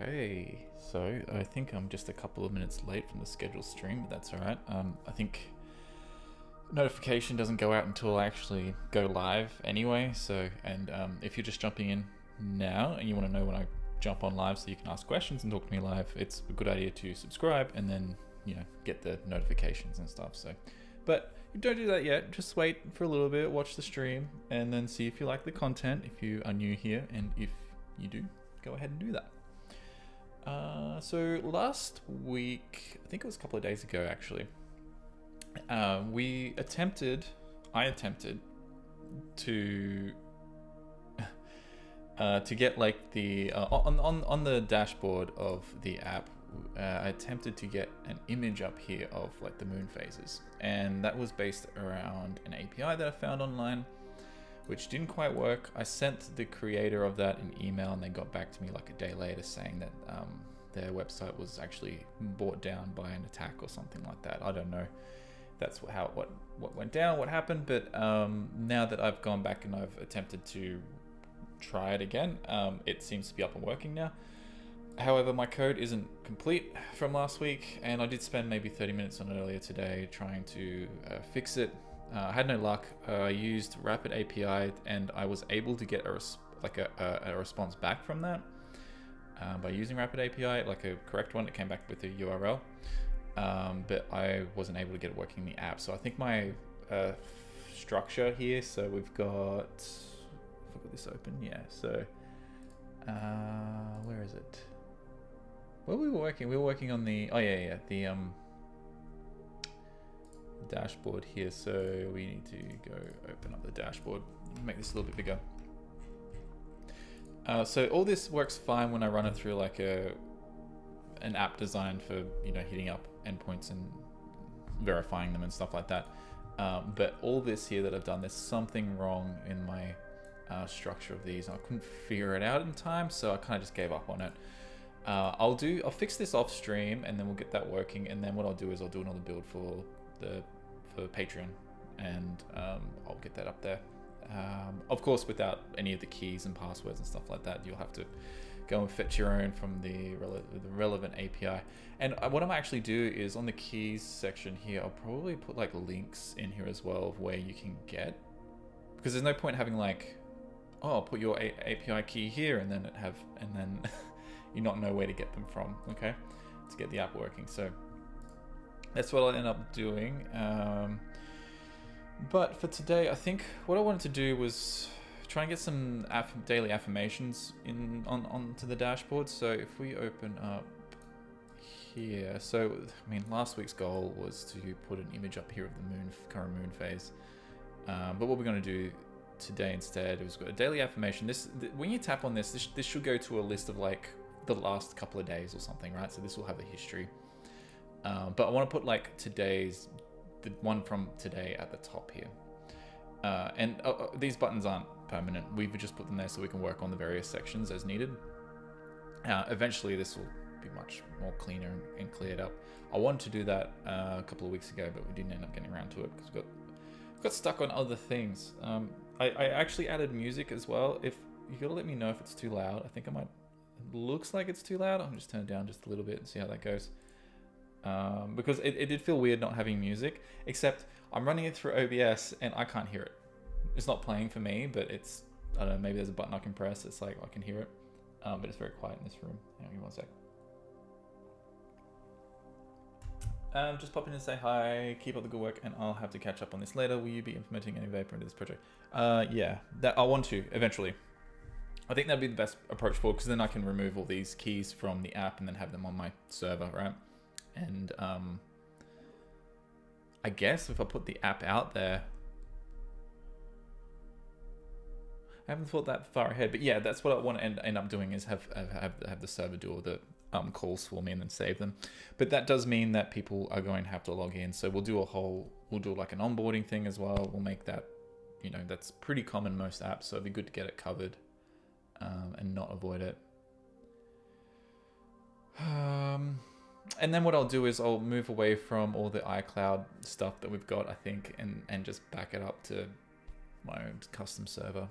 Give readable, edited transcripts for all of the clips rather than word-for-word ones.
Okay, so I think I'm just a couple of minutes late from the scheduled stream, but that's all right. I think notification doesn't go out until I actually go live anyway. So, and if you're just jumping in now and you want to know when I jump on live so you can ask questions and talk to me live, it's a good idea to subscribe and then, you know, get the notifications and stuff. So, but don't do that yet. Just wait for a little bit, watch the stream, and then see if you like the content, if you are new here, and if you do, go ahead and do that. So last week, I think it was a couple of days ago actually, I attempted to get like the on the dashboard of the app, I attempted to get an image up here of like the moon phases, and that was based around an API that I found online, which didn't quite work. I sent the creator of that an email, and they got back to me like a day later saying that their website was actually brought down by an attack or something like that. I don't know. That's what went down, what happened. But now that I've gone back and I've attempted to try it again, it seems to be up and working now. However, my code isn't complete from last week, and I did spend maybe 30 minutes on it earlier today trying to fix it. I had no luck. I used Rapid API, and I was able to get a response back from that by using Rapid API, like a correct one. It came back with a URL, but I wasn't able to get it working in the app. So I think my structure here. So we've got. If I've got this open, yeah. So where is it? Where we were working? We were working on the. Oh yeah, the dashboard here, so we need to go open up the dashboard, make this a little bit bigger. So all this works fine when I run it through like an app designed for, you know, hitting up endpoints and verifying them and stuff like that. But all this here that I've done, there's something wrong in my structure of these. I couldn't figure it out in time, so I kind of just gave up on it. I'll fix this off stream, and then we'll get that working. And then what I'll do is I'll do another build for Patreon, and I'll get that up there. Of course, without any of the keys and passwords and stuff like that. You'll have to go and fetch your own from the relevant API. And what I might actually do is on the keys section here, I'll probably put like links in here as well of where you can get, because there's no point having like, oh, put your API key here and then you not know where to get them from, okay, to get the app working. So that's what I'll end up doing. But for today, I think what I wanted to do was try and get some daily affirmations onto the dashboard. So if we open up here, so I mean, last week's goal was to put an image up here of the current moon phase. But what we're going to do today instead is got a daily affirmation. When you tap on this should go to a list of like the last couple of days or something, right? So this will have a history. But I want to put like the one from today at the top here. And these buttons aren't permanent. We've just put them there so we can work on the various sections as needed. Eventually this will be much more cleaner and cleared up. I wanted to do that a couple of weeks ago, but we didn't end up getting around to it because we got stuck on other things. I actually added music as well. If you gotta let me know if it's too loud. I think it looks like it's too loud. I'll just turn it down just a little bit and see how that goes. Because it did feel weird not having music, except I'm running it through OBS and I can't hear it. It's not playing for me, but it's, I don't know, maybe there's a button I can press. It's like, I can hear it. But it's very quiet in this room. Hang on, give me 1 sec. Just pop in and say hi, keep up the good work, and I'll have to catch up on this later. Will you be implementing any Vapor into this project? Yeah, that I want to eventually. I think that'd be the best approach forward, because then I can remove all these keys from the app and then have them on my server, right? And I guess if I put the app out there, I haven't thought that far ahead, but yeah, that's what I want to end up doing is have the server do all the calls for me and then save them. But that does mean that people are going to have to log in. So we'll do like an onboarding thing as well. We'll make that, you know, that's pretty common in most apps. So it'd be good to get it covered and not avoid it. And then what I'll do is I'll move away from all the iCloud stuff that we've got, I think, and just back it up to my own custom server.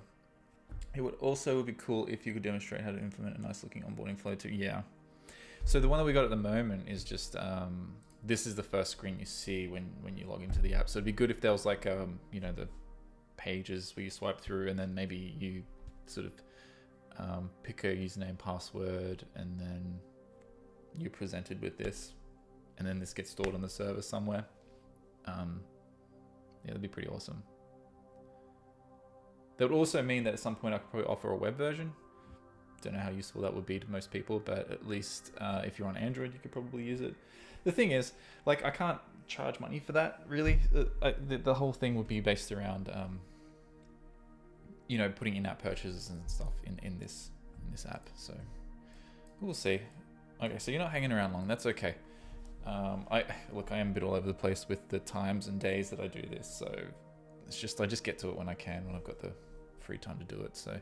It would also be cool if you could demonstrate how to implement a nice looking onboarding flow too. Yeah, So the one that we got at the moment is just this is the first screen you see when you log into the app. So it'd be good if there was like you know, the pages where you swipe through and then maybe you sort of pick a username, password, and then you're presented with this, and then this gets stored on the server somewhere. Yeah, that'd be pretty awesome. That would also mean that at some point I could probably offer a web version. Don't know how useful that would be to most people, but at least if you're on Android, you could probably use it. The thing is, like, I can't charge money for that, really. The whole thing would be based around, you know, putting in-app purchases and stuff in this app. So we'll see. Okay, so you're not hanging around long. That's okay. I am a bit all over the place with the times and days that I do this, so it's just I just get to it when I can, when I've got the free time to do it. So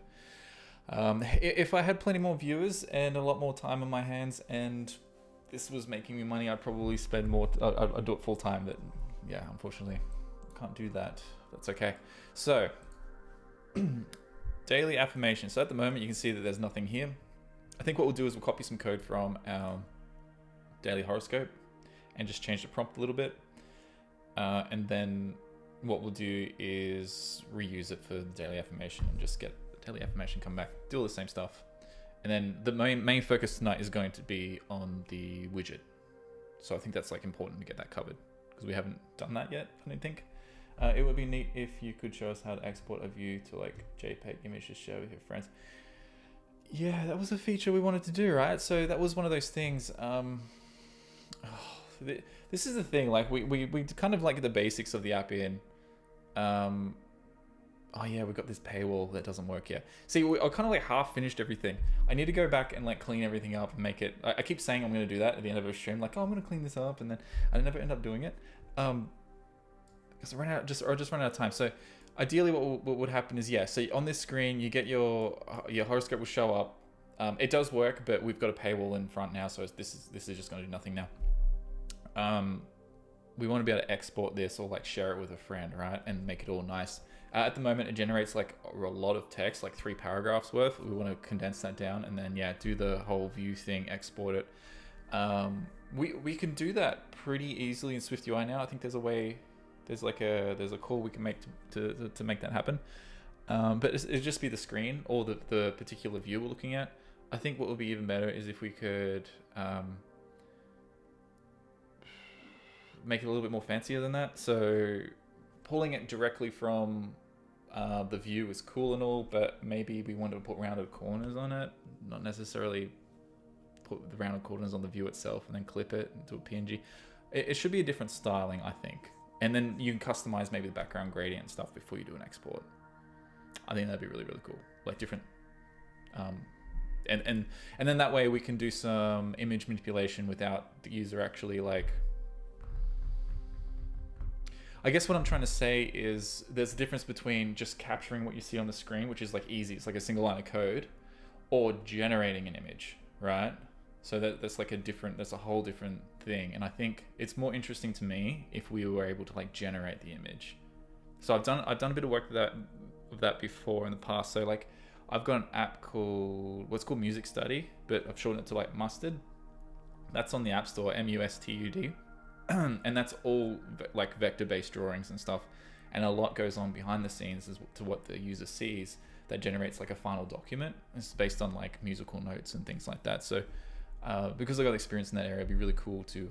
if I had plenty more viewers and a lot more time on my hands, and this was making me money, I'd probably spend more. I'd do it full time. But yeah, unfortunately, I can't do that. That's okay. So daily affirmation. So at the moment, you can see that there's nothing here. I think what we'll do is we'll copy some code from our daily horoscope and just change the prompt a little bit. And then what we'll do is reuse it for the daily affirmation and just get the daily affirmation, come back, do all the same stuff. And then the main focus tonight is going to be on the widget. So I think that's like important to get that covered because we haven't done that yet, I don't think. It would be neat if you could show us how to export a view to like JPEG image to share with your friends. Yeah, that was a feature we wanted to do, right? So that was one of those things. This is the thing, like we kind of like the basics of the app in. Oh yeah, we got this paywall that doesn't work yet. See, I kind of like half finished everything. I need to go back and like clean everything up and make it. I keep saying I'm going to do that at the end of a stream, like, oh, I'm going to clean this up, and then I never end up doing it. Because I just run out of time. So ideally, what would happen is, yeah. So on this screen, you get your horoscope will show up. It does work, but we've got a paywall in front now, so this is just going to do nothing now. We want to be able to export this or like share it with a friend, right, and make it all nice. At the moment, it generates like a lot of text, like 3 paragraphs worth. We want to condense that down and then, yeah, do the whole view thing, export it. We can do that pretty easily in SwiftUI now. I think there's a way, there's a call we can make to make that happen. But it'd just be the screen or the particular view we're looking at. I think what would be even better is if we could make it a little bit more fancier than that. So pulling it directly from the view is cool and all, but maybe we want to put rounded corners on it, not necessarily put the rounded corners on the view itself and then clip it into a PNG. It should be a different styling, I think. And then you can customize maybe the background gradient and stuff before you do an export. I think that'd be really, really cool. Like different, and then that way we can do some image manipulation without the user actually like. I guess what I'm trying to say is there's a difference between just capturing what you see on the screen, which is like easy, it's like a single line of code, or generating an image, right? So that's like that's a whole different thing. And I think it's more interesting to me if we were able to like generate the image. So I've done a bit of work of that before in the past. So like I've got an app called what's called Music Study, but I've shortened it to like Mustard. That's on the App Store, MUSTUD. And that's all like vector-based drawings and stuff, and a lot goes on behind the scenes as to what the user sees that generates like a final document. It's based on like musical notes and things like that. So because I got experience in that area, it'd be really cool to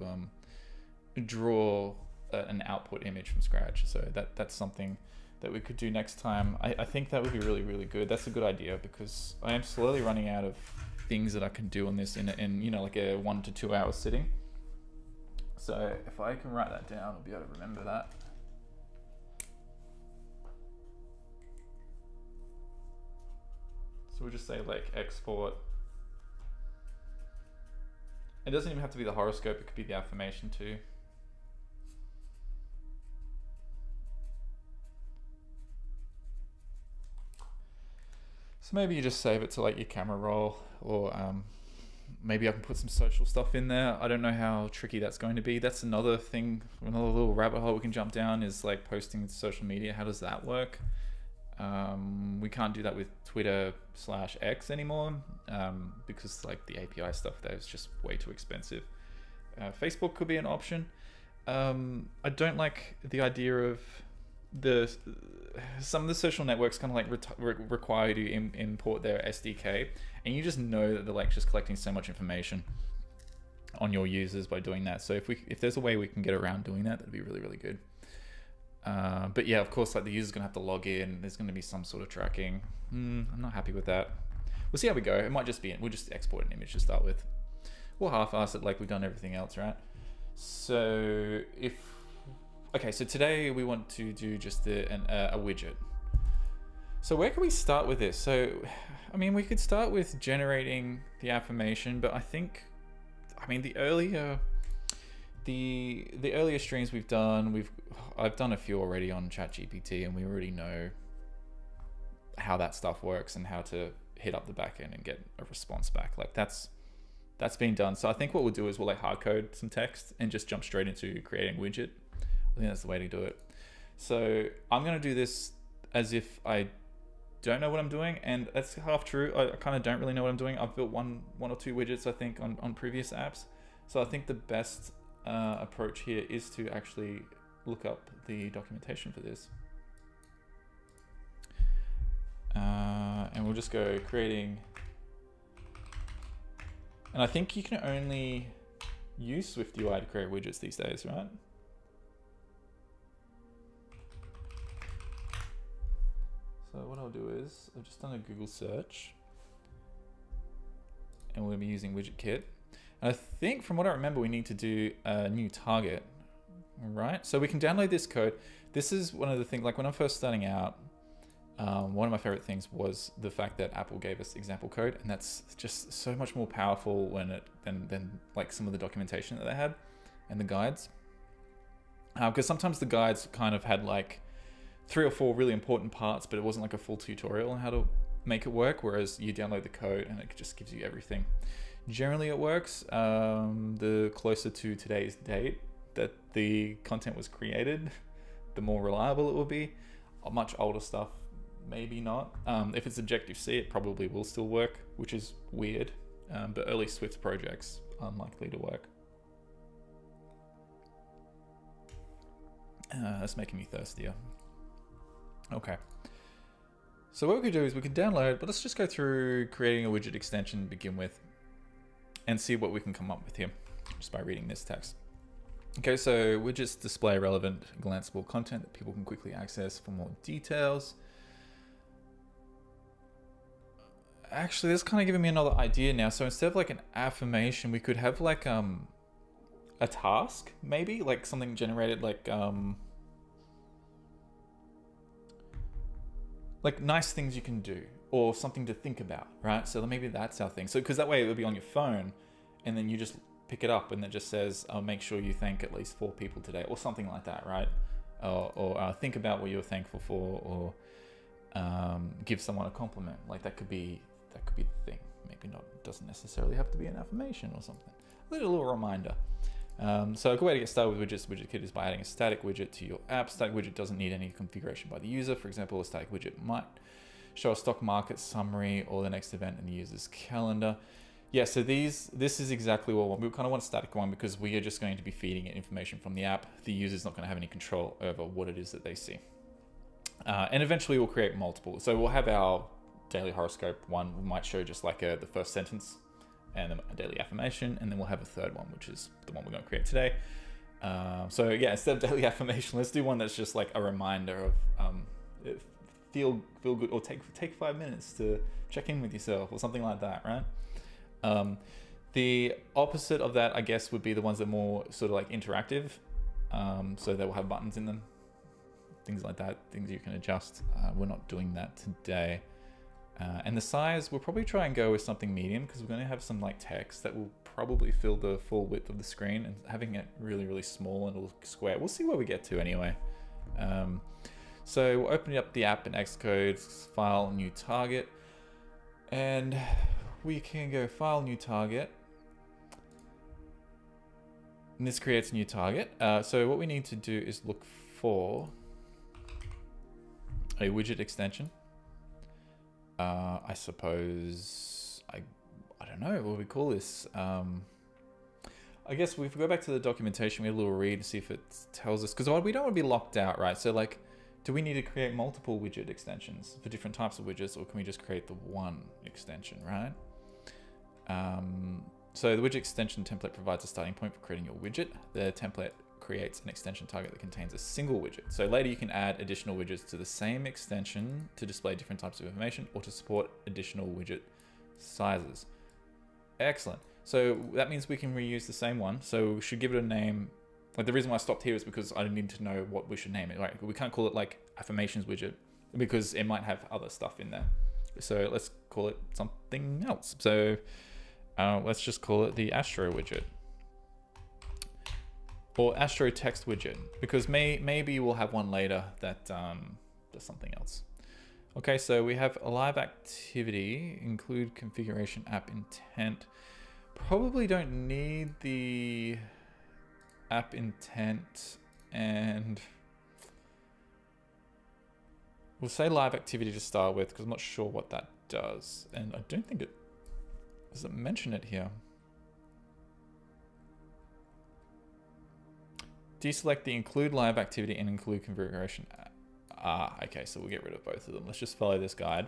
draw an output image from scratch. So that's something that we could do next time. I think that would be really, really good. That's a good idea because I am slowly running out of things that I can do on this in you know, like a 1 to 2 hour sitting. So if I can write that down, I'll be able to remember that. So we'll just say like export. It doesn't even have to be the horoscope, it could be the affirmation too. So maybe you just save it to like your camera roll, or maybe I can put some social stuff in there. I don't know how tricky that's going to be. That's another thing, another little rabbit hole we can jump down is like posting to social media. How does that work? We can't do that with Twitter/X anymore because like the API stuff there is just way too expensive. Facebook could be an option. I don't like the idea of some of the social networks kind of like require you to import their SDK, and you just know that they're like just collecting so much information on your users by doing that. So if there's a way we can get around doing that, that'd be really, really good. But yeah, of course, like the user's gonna have to log in. There's gonna be some sort of tracking. I'm not happy with that. We'll see how we go. It might just be, we'll just export an image to start with. We'll half-ass it like we've done everything else, right? So okay, so today we want to do just a widget. So where can we start with this? So, I mean, we could start with generating the affirmation, but I mean, the earlier streams we've done, I've done a few already on ChatGPT, and we already know how that stuff works and how to hit up the backend and get a response back. Like that's been done. So I think what we'll do is we'll like hard code some text and just jump straight into creating a widget. I think that's the way to do it. So I'm gonna do this as if I don't know what I'm doing, and that's half true. I kind of don't really know what I'm doing. I've built one or two widgets, I think, on previous apps. So I think the best approach here is to actually look up the documentation for this. And we'll just go creating, and I think you can only use SwiftUI to create widgets these days, right? So what I'll do is, I've just done a Google search, and we're gonna be using WidgetKit. And I think from what I remember, we need to do a new target, right? So we can download this code. This is one of the things, like when I'm first starting out, one of my favorite things was the fact that Apple gave us example code, and that's just so much more powerful than like some of the documentation that they had and the guides. Because sometimes the guides kind of had like 3 or 4 really important parts, but it wasn't like a full tutorial on how to make it work, whereas you download the code and it just gives you everything. Generally it works. The closer to today's date that the content was created, the more reliable it will be. Much older stuff, maybe not. If it's Objective-C, it probably will still work, which is weird. But early Swift projects are unlikely to work. That's making me thirstier. Okay. So what we could do is we could download, but let's just go through creating a widget extension to begin with and see what we can come up with here just by reading this text. Okay, so widgets display relevant, glanceable content that people can quickly access for more details. Actually, that's kind of giving me another idea now. So instead of like an affirmation, we could have like a task, maybe like something generated like nice things you can do or something to think about, right? So maybe that's our thing. So because that way it would be on your phone, and then you just pick it up and it just says, make sure you thank at least 4 people today, or something like that, right? Or think about what you're thankful for, or give someone a compliment. Like that could be the thing. Maybe not, doesn't necessarily have to be an affirmation or something. A little reminder. So a good way to get started with widgets, WidgetKit, is by adding a static widget to your app. Static widget doesn't need any configuration by the user. For example, a static widget might show a stock market summary or the next event in the user's calendar. Yeah, so this is exactly what we kind of want a static one, because we are just going to be feeding it information from the app. The user's not going to have any control over what it is that they see. And eventually we'll create multiple. So we'll have our daily horoscope one. We might show just like the first sentence and a daily affirmation, and then we'll have a third one, which is the one we're going to create today. So yeah, instead of daily affirmation, let's do one that's just like a reminder of feel good, or take 5 minutes to check in with yourself, or something like that, right? The opposite of that, I guess, would be the ones that are more sort of like interactive. So they will have buttons in them, things like that, things you can adjust. We're not doing that today. And the size, we'll probably try and go with something medium, because we're going to have some like text that will probably fill the full width of the screen, and having it really, really small and look square. We'll see where we get to anyway. So we'll open up the app in Xcode, file, new target, and we can go file, new target. And this creates a new target. So what we need to do is look for a widget extension. I suppose, I don't know, what do we call this? I guess if we go back to the documentation, we have a little read to see if it tells us, because we don't want to be locked out, right? So like, do we need to create multiple widget extensions for different types of widgets, or can we just create the one extension, right? So the widget extension template provides a starting point for creating your widget. The template creates an extension target that contains a single widget. So later you can add additional widgets to the same extension to display different types of information or to support additional widget sizes. Excellent. So that means we can reuse the same one. So we should give it a name. Like the reason why I stopped here is because I need to know what we should name it. Right? We can't call it like Affirmations widget because it might have other stuff in there. So let's call it something else. So let's just call it the Astro widget or Astro text widget, because maybe we'll have one later that does something else. Okay, so we have a live activity, include configuration app intent. Probably don't need the app intent, and we'll say live activity to start with because I'm not sure what that does, and I don't think it does mention it here. Deselect the include live activity and include configuration. Okay, so we'll get rid of both of them. Let's just follow this guide.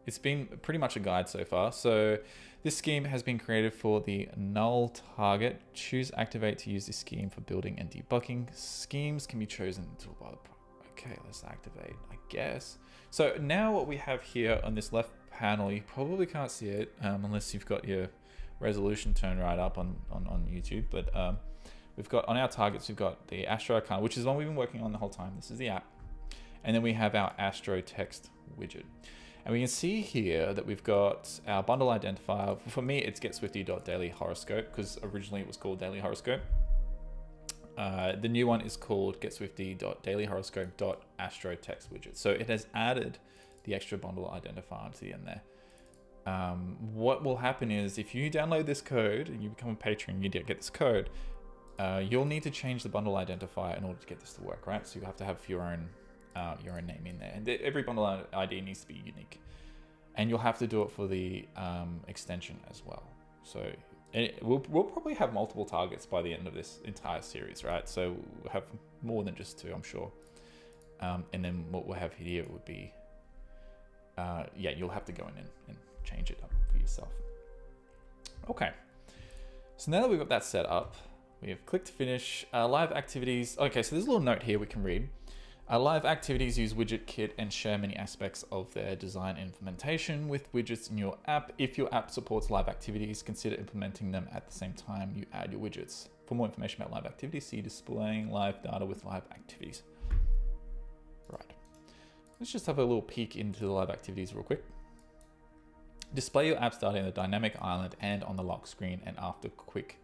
It's been pretty much a guide so far. So this scheme has been created for the null target. Choose activate to use this scheme for building and debugging. Schemes can be chosen to, okay, let's activate, I guess. So now what we have here on this left panel, you probably can't see it unless you've got your resolution turned right up on YouTube. But we've got on our targets, we've got the Astro account, which is one we've been working on the whole time. This is the app. And then we have our Astro text widget. And we can see here that we've got our bundle identifier. For me, it's getswifty.dailyhoroscope because originally it was called Daily Horoscope. The new one is called getswifty.dailyhoroscope.astroTextWidget. So it has added the extra bundle identifier to the end there. What will happen is if you download this code and you become a patron, you get this code, you'll need to change the bundle identifier in order to get this to work, right? So you have to have your own name in there, and every bundle ID needs to be unique, and you'll have to do it for the extension as well. So we'll probably have multiple targets by the end of this entire series, right? So we'll have more than just two, I'm sure. And then what we'll have here would be, yeah, you'll have to go in and change it up for yourself. Okay, so now that we've got that set up, we have clicked finish. Live activities. Okay, so there's a little note here we can read. Live activities use WidgetKit and share many aspects of their design and implementation with widgets in your app. If your app supports live activities, consider implementing them at the same time you add your widgets. For more information about live activities, see displaying live data with live activities. Right. Let's just have a little peek into the live activities real quick. Display your app's data in the dynamic island and on the lock screen and offer quick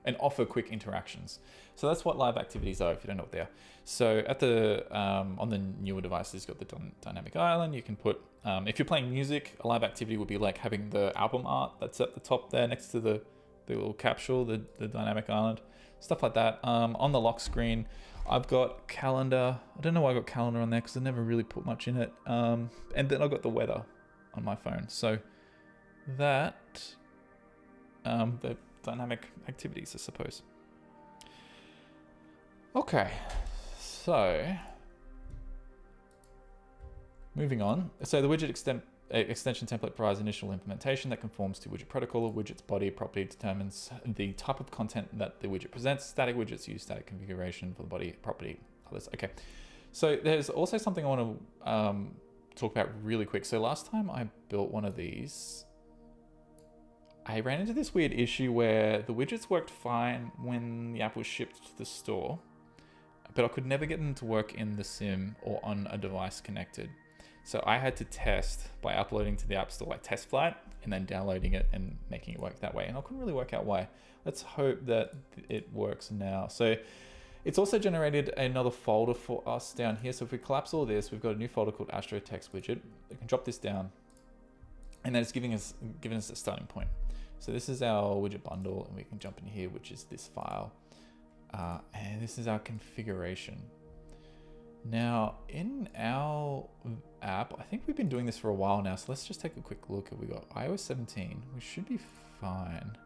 interactions. So that's what live activities are if you don't know what they are. So at the on the newer devices, you've got the dynamic island. You can put, if you're playing music, a live activity would be like having the album art that's at the top there next to the little capsule, the dynamic island, stuff like that. On the lock screen, I've got calendar. I don't know why I got calendar on there because I never really put much in it. And then I've got the weather on my phone. So that the dynamic activities, I suppose. Okay, so moving on. So the widget extension template provides initial implementation that conforms to widget protocol. The widget's body property determines the type of content that the widget presents. Static widgets use static configuration for the body property. Others. Okay, so there's also something I want to talk about really quick. So last time I built one of these, I ran into this weird issue where the widgets worked fine when the app was shipped to the store, but I could never get them to work in the sim or on a device connected. So I had to test by uploading to the App Store like test flight and then downloading it and making it work that way. And I couldn't really work out why. Let's hope that it works now. So it's also generated another folder for us down here. So if we collapse all this, we've got a new folder called Astro Text Widget. We can drop this down, and then it's giving us a starting point. So this is our widget bundle, and we can jump in here, which is this file. And this is our configuration. Now, in our app, I think we've been doing this for a while now, so let's just take a quick look. We got iOS 17, we should be fine.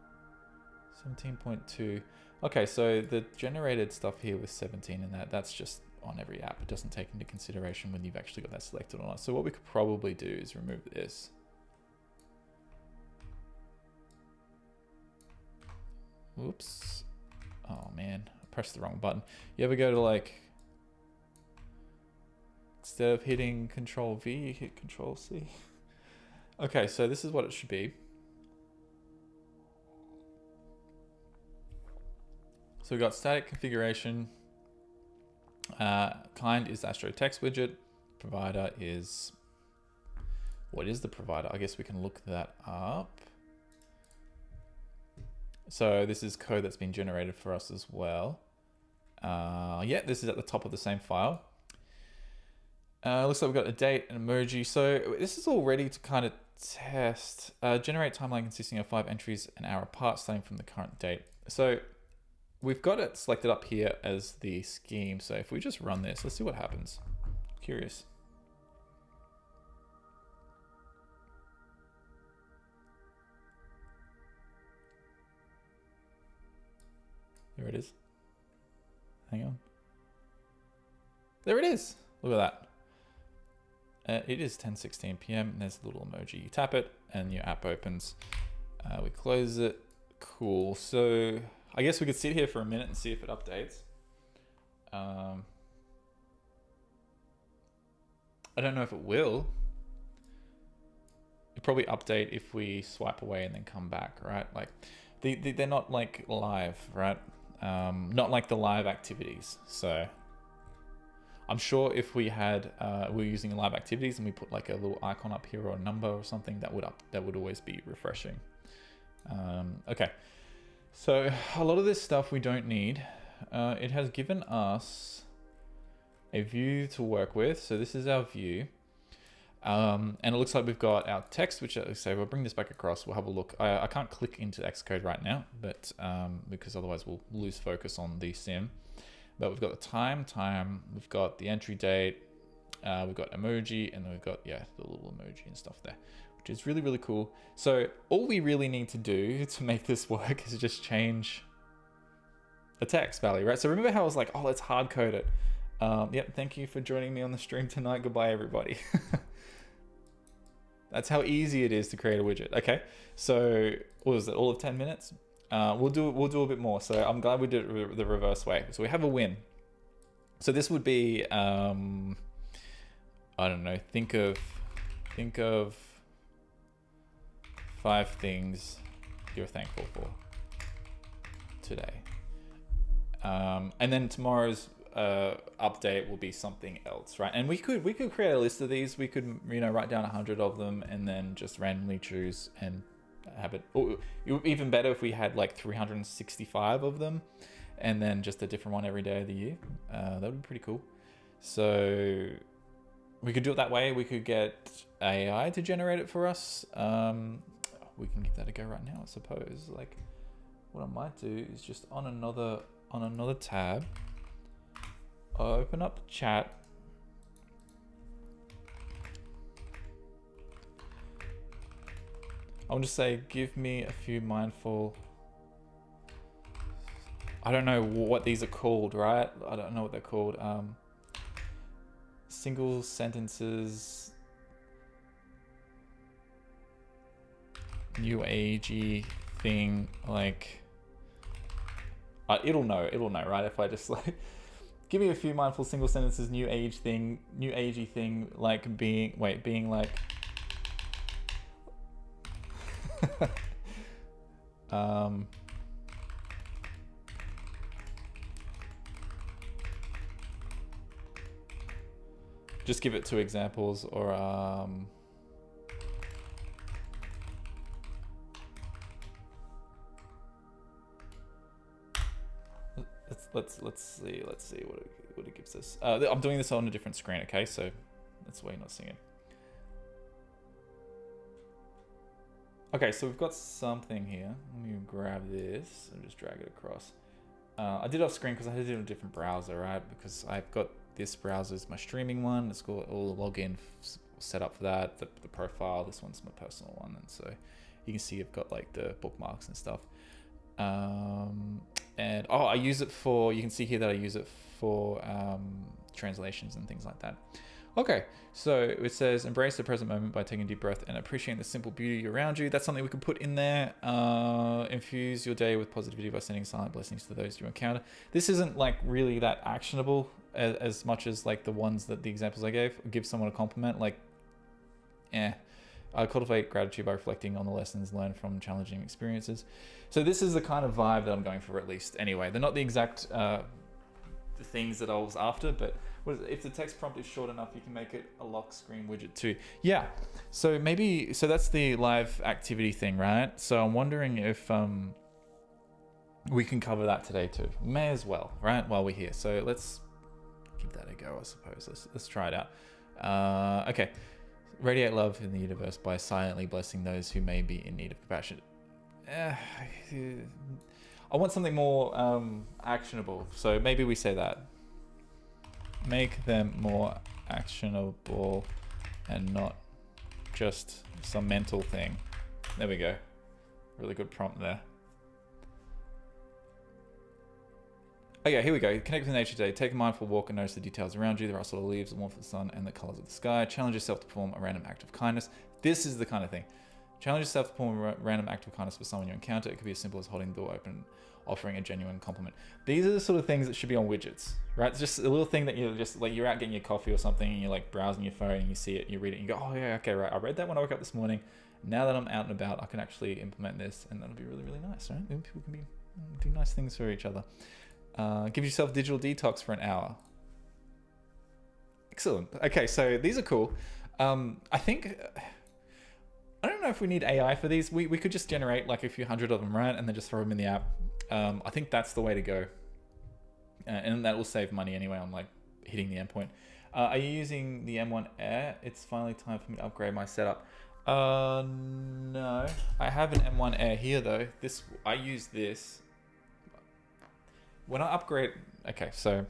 17.2. Okay, so the generated stuff here with 17 and that's just on every app. It doesn't take into consideration when you've actually got that selected or not. So what we could probably do is remove this. Whoops. Oh man, I pressed the wrong button. You ever go to like, instead of hitting Control V, you hit Control C. Okay, so this is what it should be. So we've got static configuration. Kind is Astro text widget. Provider is, what is the provider? I guess we can look that up. So this is code that's been generated for us as well. Yeah, this is at the top of the same file. Looks like we've got a date, an emoji. So this is all ready to kind of test. Generate timeline consisting of 5 entries an hour apart, starting from the current date. So we've got it selected up here as the scheme. So if we just run this, let's see what happens. Curious. There it is. Hang on. There it is. Look at that. It is 10:16 p.m. and there's a little emoji. You tap it and your app opens. We close it. Cool. So I guess we could sit here for a minute and see if it updates. I don't know if it will. It'll probably update if we swipe away and then come back, right? Like they're not like live, right? Not like the live activities. So I'm sure if we had, we were using live activities and we put like a little icon up here or a number or something, that would always be refreshing. Okay, so a lot of this stuff we don't need. It has given us a view to work with. So this is our view. And it looks like we've got our text, which say we'll bring this back across. We'll have a look. I can't click into Xcode right now, but because otherwise we'll lose focus on the sim. But we've got the time. We've got the entry date. We've got emoji, and then we've got the little emoji and stuff there, which is really, really cool. So all we really need to do to make this work is just change the text value, right? So remember how I was like, oh, let's hard code it. Yep. Thank you for joining me on the stream tonight. Goodbye, everybody. That's how easy it is to create a widget. Okay, so what was it? All of 10 minutes? We'll do a bit more. So I'm glad we did it the reverse way. So we have a win. So this would be, I don't know. Think of 5 things you're thankful for today. And then tomorrow's update will be something else, right? And we could create a list of these. We could write down 100 of them and then just randomly choose and have it. Or even better if we had like 365 of them and then just a different one every day of the year. That would be pretty cool. So we could do it that way. We could get AI to generate it for us. We can give that a go right now, I suppose. Like what I might do is just on another tab, I'll open up chat. I'll just say, give me a few mindful. I don't know what these are called, right? I don't know what they're called. Single sentences, new agey thing, like it'll know, right? If I just like, give me a few mindful single sentences, new agey thing, like being like, just give it 2 examples, or let's see what it gives us. I'm doing this on a different screen, okay? So that's why you're not seeing it. Okay, so we've got something here. Let me grab this and just drag it across. I did off screen because I did it in a different browser, right? Because I've got this browser is my streaming one. It's got all the login set up for that. The profile, this one's my personal one. And so you can see I've got like the bookmarks and stuff. And I use it for, you can see here that I use it for translations and things like that. Okay, so it says embrace the present moment by taking a deep breath and appreciating the simple beauty around you. That's something we could put in there. Infuse your day with positivity by sending silent blessings to those you encounter. This isn't like really that actionable as much as like the ones that the examples I gave. Give someone a compliment, like, cultivate gratitude by reflecting on the lessons learned from challenging experiences. So this is the kind of vibe that I'm going for, at least. Anyway, they're not the exact things that I was after, but if the text prompt is short enough, you can make it a lock screen widget too. Yeah, so maybe, so that's the live activity thing, right? So I'm wondering if we can cover that today too. May as well, right? While we're here. So let's give that a go, I suppose. Let's try it out. Okay. Radiate love in the universe by silently blessing those who may be in need of compassion. I want something more actionable. So maybe we say that. Make them more actionable and not just some mental thing. There we go. Really good prompt there. Okay, here we go. Connect with nature today. Take a mindful walk and notice the details around you, the rustle of the leaves, the warmth of the sun, and the colors of the sky. Challenge yourself to perform a random act of kindness. This is the kind of thing. Challenge yourself to perform a random act of kindness for someone you encounter. It could be as simple as holding the door open, offering a genuine compliment. These are the sort of things that should be on widgets, right? It's just a little thing that you're just like, you're out getting your coffee or something and you're like browsing your phone and you see it, and you read it and you go, oh yeah, okay, right. I read that when I woke up this morning. Now that I'm out and about, I can actually implement this, and that'll be really, really nice, right? Then people can do nice things for each other. Give yourself digital detox for an hour. Excellent. Okay, so these are cool. I think, I don't know if we need AI for these. We could just generate like a few hundred of them, right? And then just throw them in the app. I think that's the way to go. And that will save money anyway on like hitting the endpoint. Are you using the M1 Air? It's finally time for me to upgrade my setup. No, I have an M1 Air here though. I use this. When I upgrade, okay, so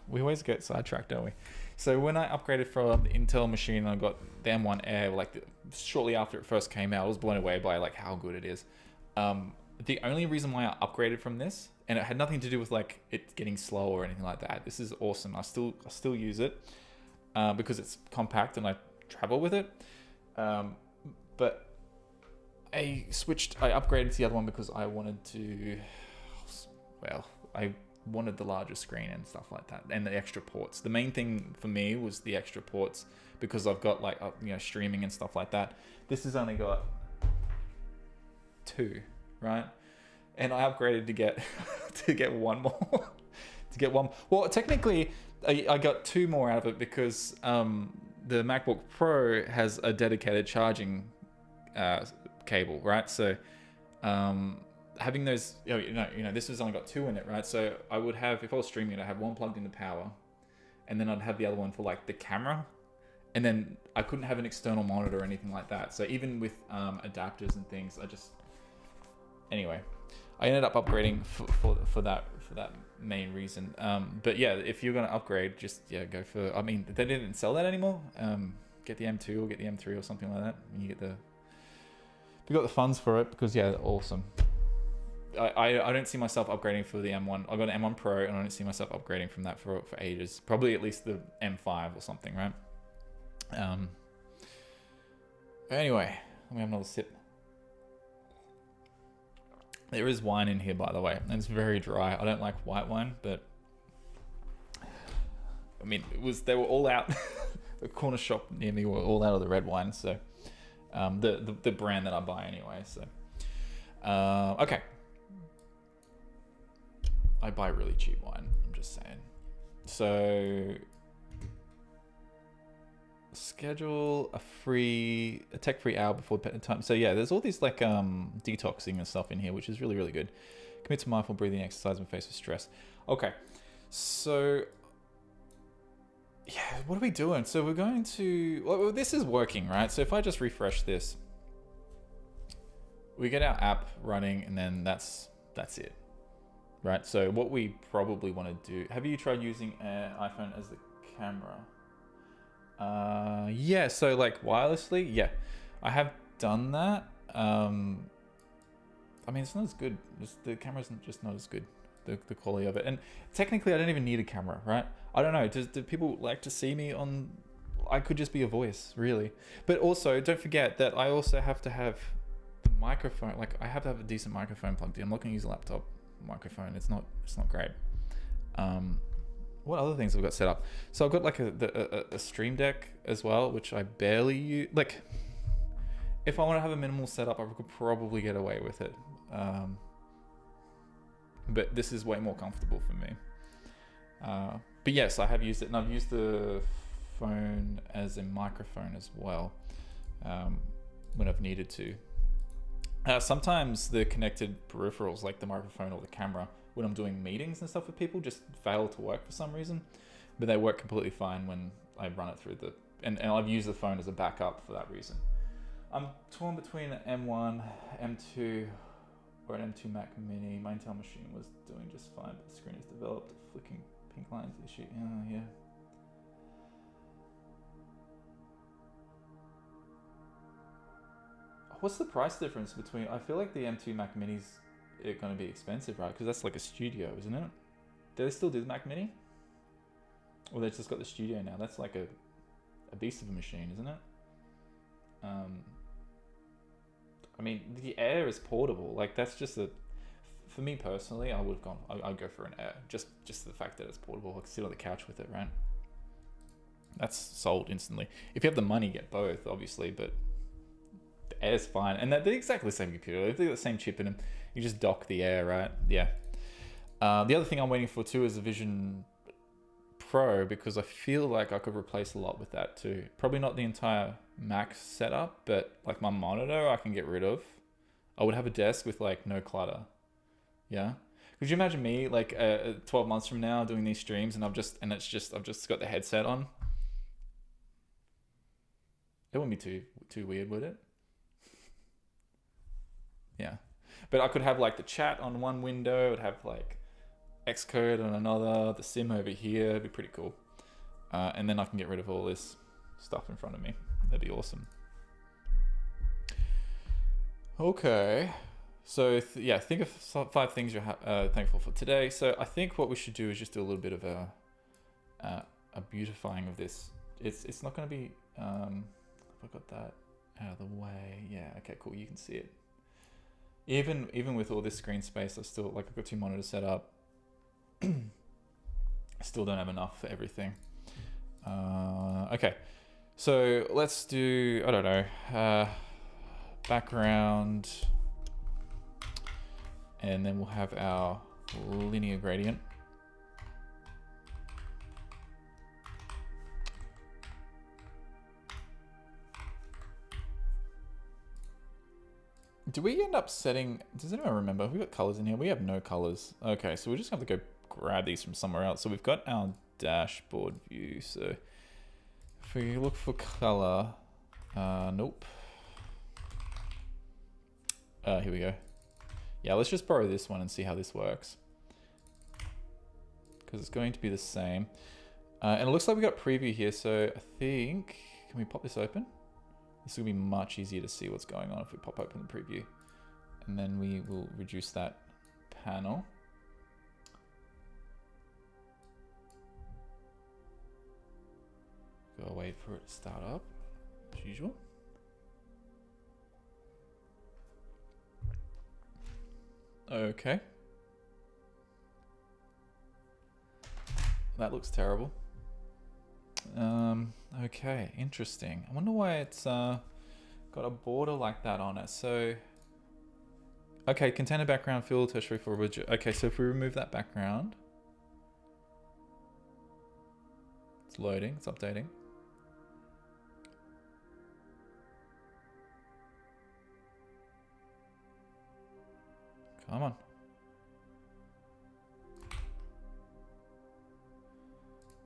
we always get sidetracked, don't we? So when I upgraded from the Intel machine and I got the M1 Air, like shortly after it first came out, I was blown away by like how good it is. The only reason why I upgraded from this, and it had nothing to do with like it getting slow or anything like that. This is awesome. I still use it because it's compact and I travel with it. But I upgraded to the other one because I wanted to, well, I wanted the larger screen and stuff like that, and the extra ports. The main thing for me was the extra ports because I've got like streaming and stuff like that. This has only got 2, right? And I upgraded to get to get one more. Well, technically, I got 2 more out of it because the MacBook Pro has a dedicated charging cable, right? So having those, this has only got 2 in it, right? So I would have, if I was streaming it, I'd have one plugged into power, and then I'd have the other one for like the camera, and then I couldn't have an external monitor or anything like that. So even with adapters and things, anyway, I ended up upgrading for that main reason. But yeah, if you're gonna upgrade, just go for. I mean, they didn't sell that anymore. Get the M2 or get the M3 or something like that, and you got the funds for it because they're awesome. I don't see myself upgrading for the M1. I got an M1 Pro and I don't see myself upgrading from that for ages. Probably at least the M5 or something, right? Anyway, let me have another sip. There is wine in here, by the way, and it's very dry. I don't like white wine, but I mean, they were all out. The corner shop near me were all out of the red wine, so the brand that I buy anyway. So okay. I buy really cheap wine, I'm just saying. So schedule a tech-free hour before bedtime. So yeah, there's all these like detoxing and stuff in here, which is really, really good. Commit to mindful breathing exercise when faced with stress. Okay, so yeah, what are we doing? So we're going to, well, this is working, right? So if I just refresh this, we get our app running, and then that's it. Right, so what we probably want to do, have you tried using an iPhone as the camera. Yeah, so like wirelessly, yeah, I have done that. I mean, it's not as good. The camera's just not as good, the quality of it. And technically, I don't even need a camera, right? I don't know. Do people like to see me on? I could just be a voice, really. But also, don't forget that I also have to have the microphone. Like, I have to have a decent microphone plugged in. I'm not going to use a laptop microphone. It's not great. What other things have we got set up? So I've got like a Stream Deck as well, which I barely use. Like, if I want to have a minimal setup, I could probably get away with it. But this is way more comfortable for me. But yes, I have used it, and I've used the phone as a microphone as well when I've needed to. Sometimes the connected peripherals, like the microphone or the camera, when I'm doing meetings and stuff with people, just fail to work for some reason. But they work completely fine when I run it through the... And I've used the phone as a backup for that reason. I'm torn between an M1, M2, or an M2 Mac Mini. My Intel machine was doing just fine, but the screen has developed a flicking pink lines issue. Yeah. What's the price difference between... I feel like the M2 Mac Minis are going to be expensive, right? Because that's like a studio, isn't it? Do they still do the Mac Mini? Or they've just got the studio now? That's like a beast of a machine, isn't it? I mean, the Air is portable. Like, that's just for me personally, I would have gone... I'd go for an Air. Just the fact that it's portable. I can sit on the couch with it, right? That's sold instantly. If you have the money, get both, obviously, but... The Air's fine, and they're exactly the same computer. They've got the same chip in them. You just dock the Air, right? Yeah. The other thing I'm waiting for too is the Vision Pro, because I feel like I could replace a lot with that too. Probably not the entire Mac setup, but like my monitor I can get rid of. I would have a desk with like no clutter. Yeah. Could you imagine me like 12 months from now doing these streams and I've just got the headset on? It wouldn't be too weird, would it? Yeah, but I could have like the chat on one window, I'd have like Xcode on another, the sim over here. It'd be pretty cool. And then I can get rid of all this stuff in front of me. That'd be awesome. Okay, so think of 5 things you're thankful for today. So I think what we should do is just do a little bit of a beautifying of this. It's not going to be. If I got that out of the way, yeah. Okay, cool. You can see it. Even with all this screen space, I've got 2 monitors set up. I still don't have enough for everything. Okay, so let's do, I don't know, background, and then we'll have our linear gradient. Do we end up setting... Does anyone remember? Have we got colors in here? We have no colors. Okay, so we just have to go grab these from somewhere else. So we've got our dashboard view. So if we look for color... nope. Here we go. Yeah, let's just borrow this one and see how this works. Because it's going to be the same. And it looks like we got preview here. So I think... Can we pop this open? This will be much easier to see what's going on if we pop open the preview. And then we will reduce that panel. Go wait for it to start up, as usual. Okay. That looks terrible. Okay, interesting. I wonder why it's got a border like that on it. So, okay, container background fill tertiary for widget. Okay, so if we remove that background, it's loading, it's updating. Come on.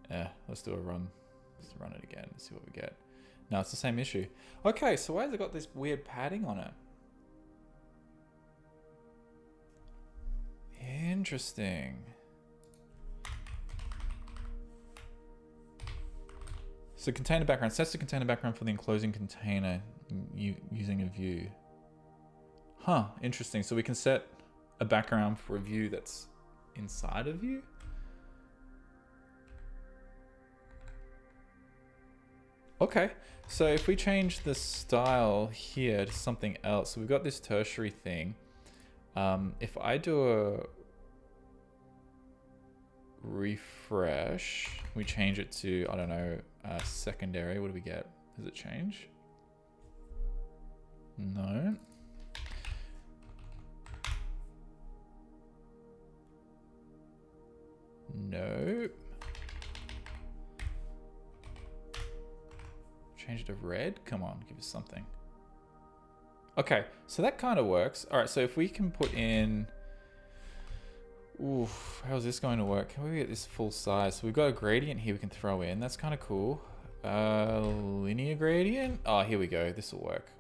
Yeah, let's do a run. Let's run it again and see what we get. No, it's the same issue. Okay, so why has it got this weird padding on it? Interesting. So container background sets the container background for the enclosing container using a view. Huh, interesting. So we can set a background for a view that's inside a view. Okay, so if we change the style here to something else, so we've got this tertiary thing. If I do a refresh, we change it to, I don't know, secondary, what do we get? Does it change? No. No. Change it to red? Come on, give us something. Okay, so that kind of works. All right, so if we can put in... Oof, how's this going to work? Can we get this full size? So we've got a gradient here we can throw in. That's kind of cool. Linear gradient? Oh, here we go. This will work.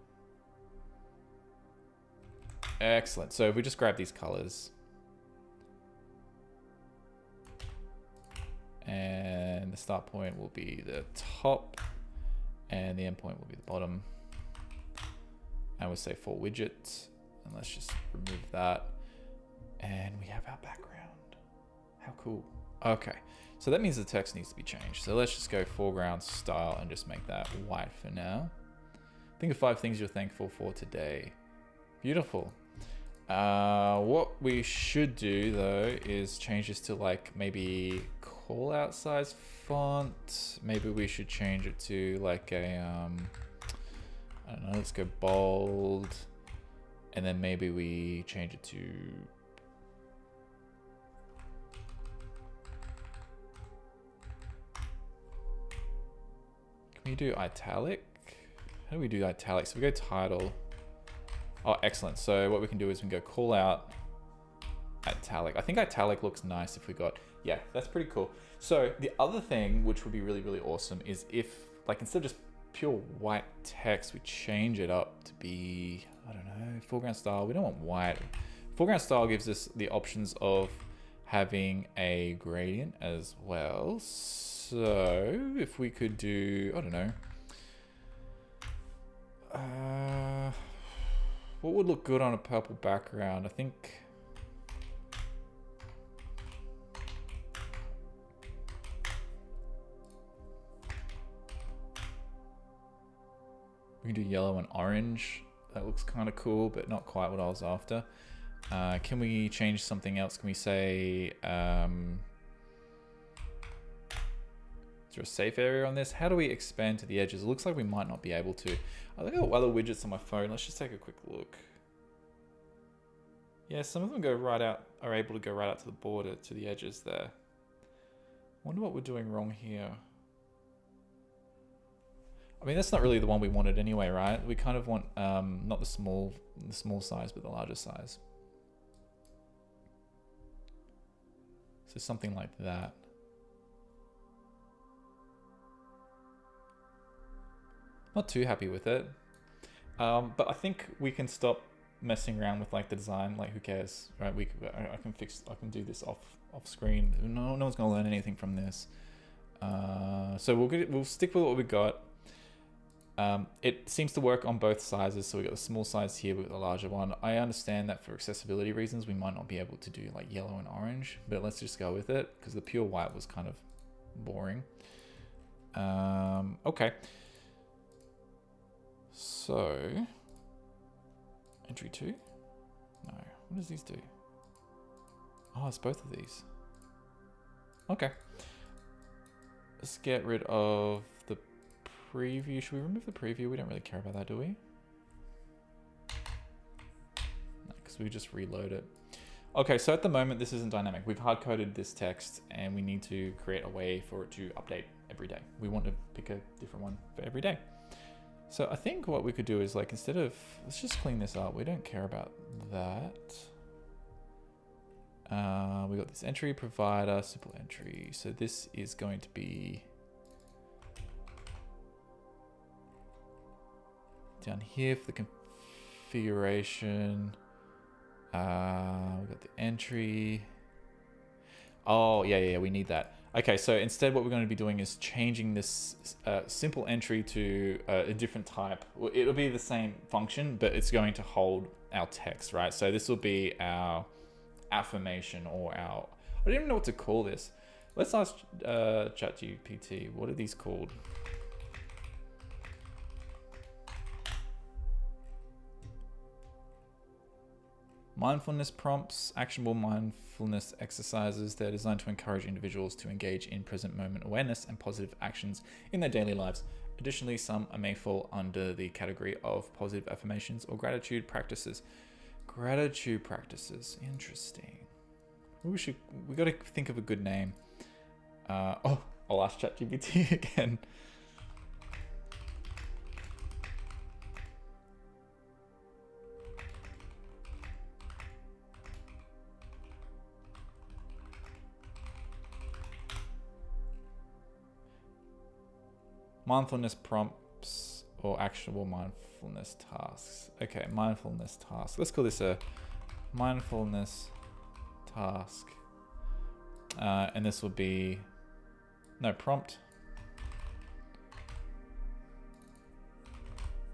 Excellent. So if we just grab these colors. And the start point will be the top. And the end point will be the bottom. And we'll say for widget. And let's just remove that. And we have our background. How cool. Okay, so that means the text needs to be changed. So let's just go foreground style and just make that white for now. Think of 5 things you're thankful for today. Beautiful. What we should do though is change this to like maybe call out size font. Maybe we should change it to like a, I don't know, let's go bold. And then maybe we change it to, can we do italic? How do we do italic? So we go title. Oh, excellent. So what we can do is we can go call out italic. I think italic looks nice if we got, yeah, that's pretty cool. So the other thing, which would be really, really awesome is if like, instead of just pure white text, we change it up to be, I don't know, foreground style. We don't want white. Foreground style gives us the options of having a gradient as well. So if we could do, I don't know, what would look good on a purple background? I think we can do yellow and orange. That looks kind of cool, but not quite what I was after. Can we change something else? Can we say, is there a safe area on this? How do we expand to the edges? It looks like we might not be able to. I think I've got other widgets on my phone. Let's just take a quick look. Yeah, some of them go right out, are able to go right out to the border, to the edges there. I wonder what we're doing wrong here. I mean, that's not really the one we wanted anyway, right? We kind of want not the small size, but the larger size. So something like that. Not too happy with it. But I think we can stop messing around with like the design. Like, who cares, right? I can do this off screen. No one's gonna learn anything from this. So we'll stick with what we got. It seems to work on both sizes. So we got the small size here, we got the larger one. I understand that for accessibility reasons, we might not be able to do like yellow and orange, but let's just go with it because the pure white was kind of boring. Okay. So, entry 2? No, what does these do? Oh, it's both of these. Okay. Let's get rid of the preview. Should we remove the preview? We don't really care about that, do we? No, because we just reload it. Okay, so at the moment, this isn't dynamic. We've hard-coded this text, and we need to create a way for it to update every day. We want to pick a different one for every day. So I think what we could do is like, instead of, let's just clean this up. We don't care about that. We got this entry provider, simple entry. So this is going to be down here for the configuration. We got the entry. Oh, yeah, we need that. Okay, so instead what we're going to be doing is changing this simple entry to a different type. It'll be the same function, but it's going to hold our text, right? So this will be our affirmation, or our, I don't even know what to call this. Let's ask ChatGPT, what are these called? Mindfulness prompts, actionable mindfulness exercises. They're designed to encourage individuals to engage in present moment awareness and positive actions in their daily lives. Additionally, some may fall under the category of positive affirmations or gratitude practices. Gratitude practices, interesting. We got to think of a good name. I'll ask ChatGPT again. Mindfulness prompts or actionable mindfulness tasks. Okay, mindfulness task. Let's call this a mindfulness task. And this will be, no, prompt.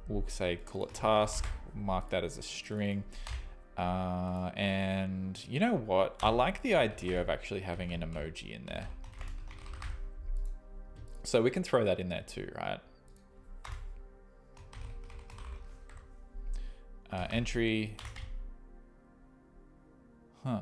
We'll say, call it task, mark that as a string. And you know what? I like the idea of actually having an emoji in there. So we can throw that in there too, right? Entry. Huh.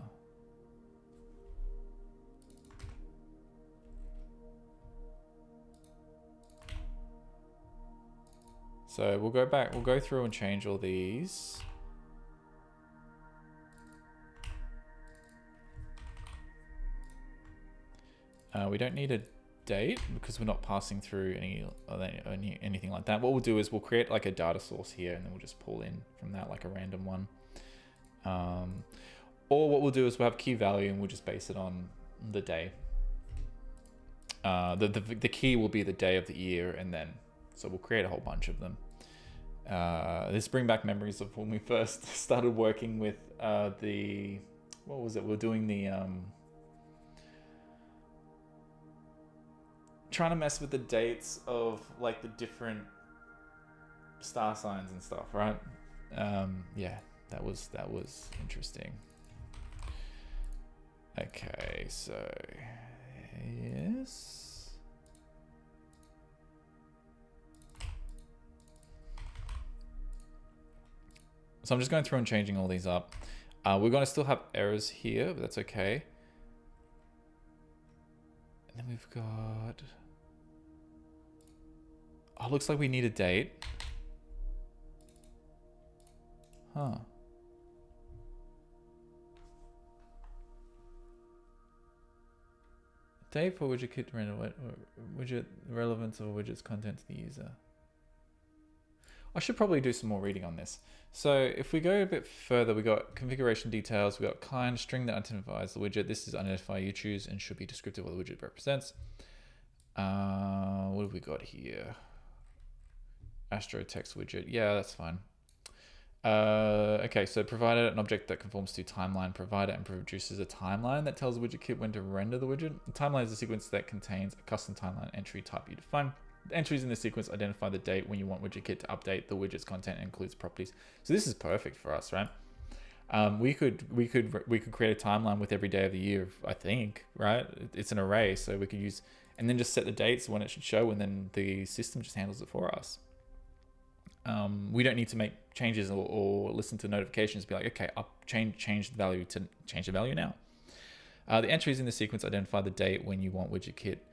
So we'll go back, we'll go through and change all these. We don't need a date because we're not passing through anything like that. What we'll do is we'll create like a data source here, and then we'll just pull in from that like a random one. Or what we'll do is we'll have key value and we'll just base it on the day. The key will be the day of the year, and then so we'll create a whole bunch of them. This bring back memories of when we first started working with what was it? We're doing the trying to mess with the dates of like the different star signs and stuff, right? Yeah, that was interesting. Okay, so yes. So I'm just going through and changing all these up. We're going to still have errors here, but that's okay. And then we've got, oh, looks like we need a date. Huh. Date for widget kit render, widget relevance of widget's content to the user. I should probably do some more reading on this. So if we go a bit further, we got configuration details, we got kind, string that identifies the widget. This is identify you choose and should be descriptive of what the widget represents. What have we got here? Astro text widget. Yeah, that's fine. Okay, so provided an object that conforms to timeline provider and produces a timeline that tells the widget kit when to render the widget. The timeline is a sequence that contains a custom timeline entry type you define. The entries in the sequence identify the date when you want widget kit to update the widget's content and includes properties. So this is perfect for us, right? We could create a timeline with every day of the year, I think, right? It's an array, so we could use, and then just set the dates when it should show, and then the system just handles it for us. We don't need to make changes or listen to notifications, be like, okay, I'll change the value to change the value now. The entries in the sequence identify the date when you want widget kit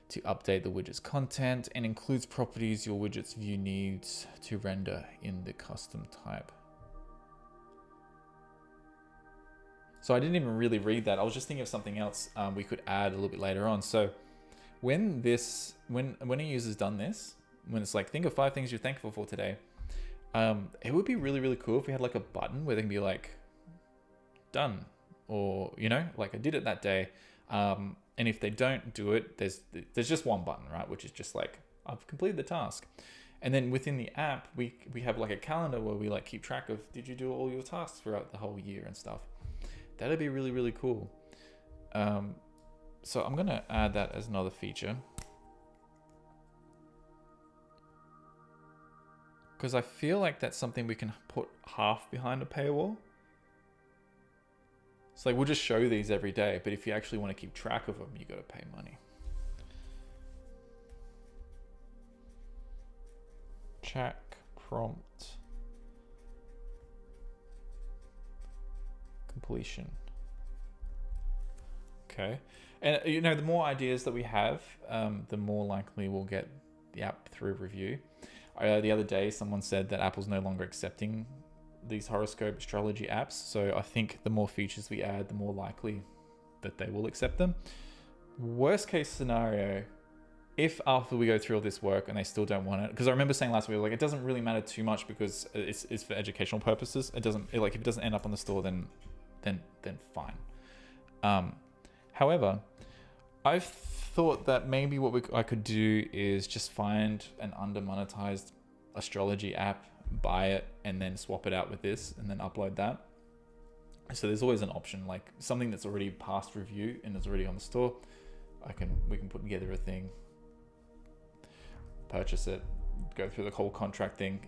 to update the widget's content and includes properties your widget's view needs to render in the custom type. So I didn't even really read that. I was just thinking of something else we could add a little bit later on. So when a user's done this, when it's like, think of 5 things you're thankful for today, it would be really, really cool if we had like a button where they can be like, done, or, you know, like I did it that day. And if they don't do it, there's just one button, right? Which is just like, I've completed the task. And then within the app, we have like a calendar where we like keep track of, did you do all your tasks throughout the whole year and stuff? That'd be really, really cool. So I'm gonna add that as another feature. Because I feel like that's something we can put half behind a paywall. So like we'll just show these every day, but if you actually want to keep track of them, you got to pay money. Chat prompt completion. Okay, and you know, the more ideas that we have, the more likely we'll get the app through review. The other day, someone said that Apple's no longer accepting these Horoscope Astrology apps. So I think the more features we add, the more likely that they will accept them. Worst case scenario, if after we go through all this work and they still don't want it, because I remember saying last week, like, it doesn't really matter too much because it's for educational purposes. It doesn't, like, if it doesn't end up on the store, then fine. However, I've thought that maybe what I could do is just find an under-monetized astrology app, buy it, and then swap it out with this, and then upload that. So there's always an option, like something that's already passed review and is already on the store. We can put together a thing, purchase it, go through the whole contract thing,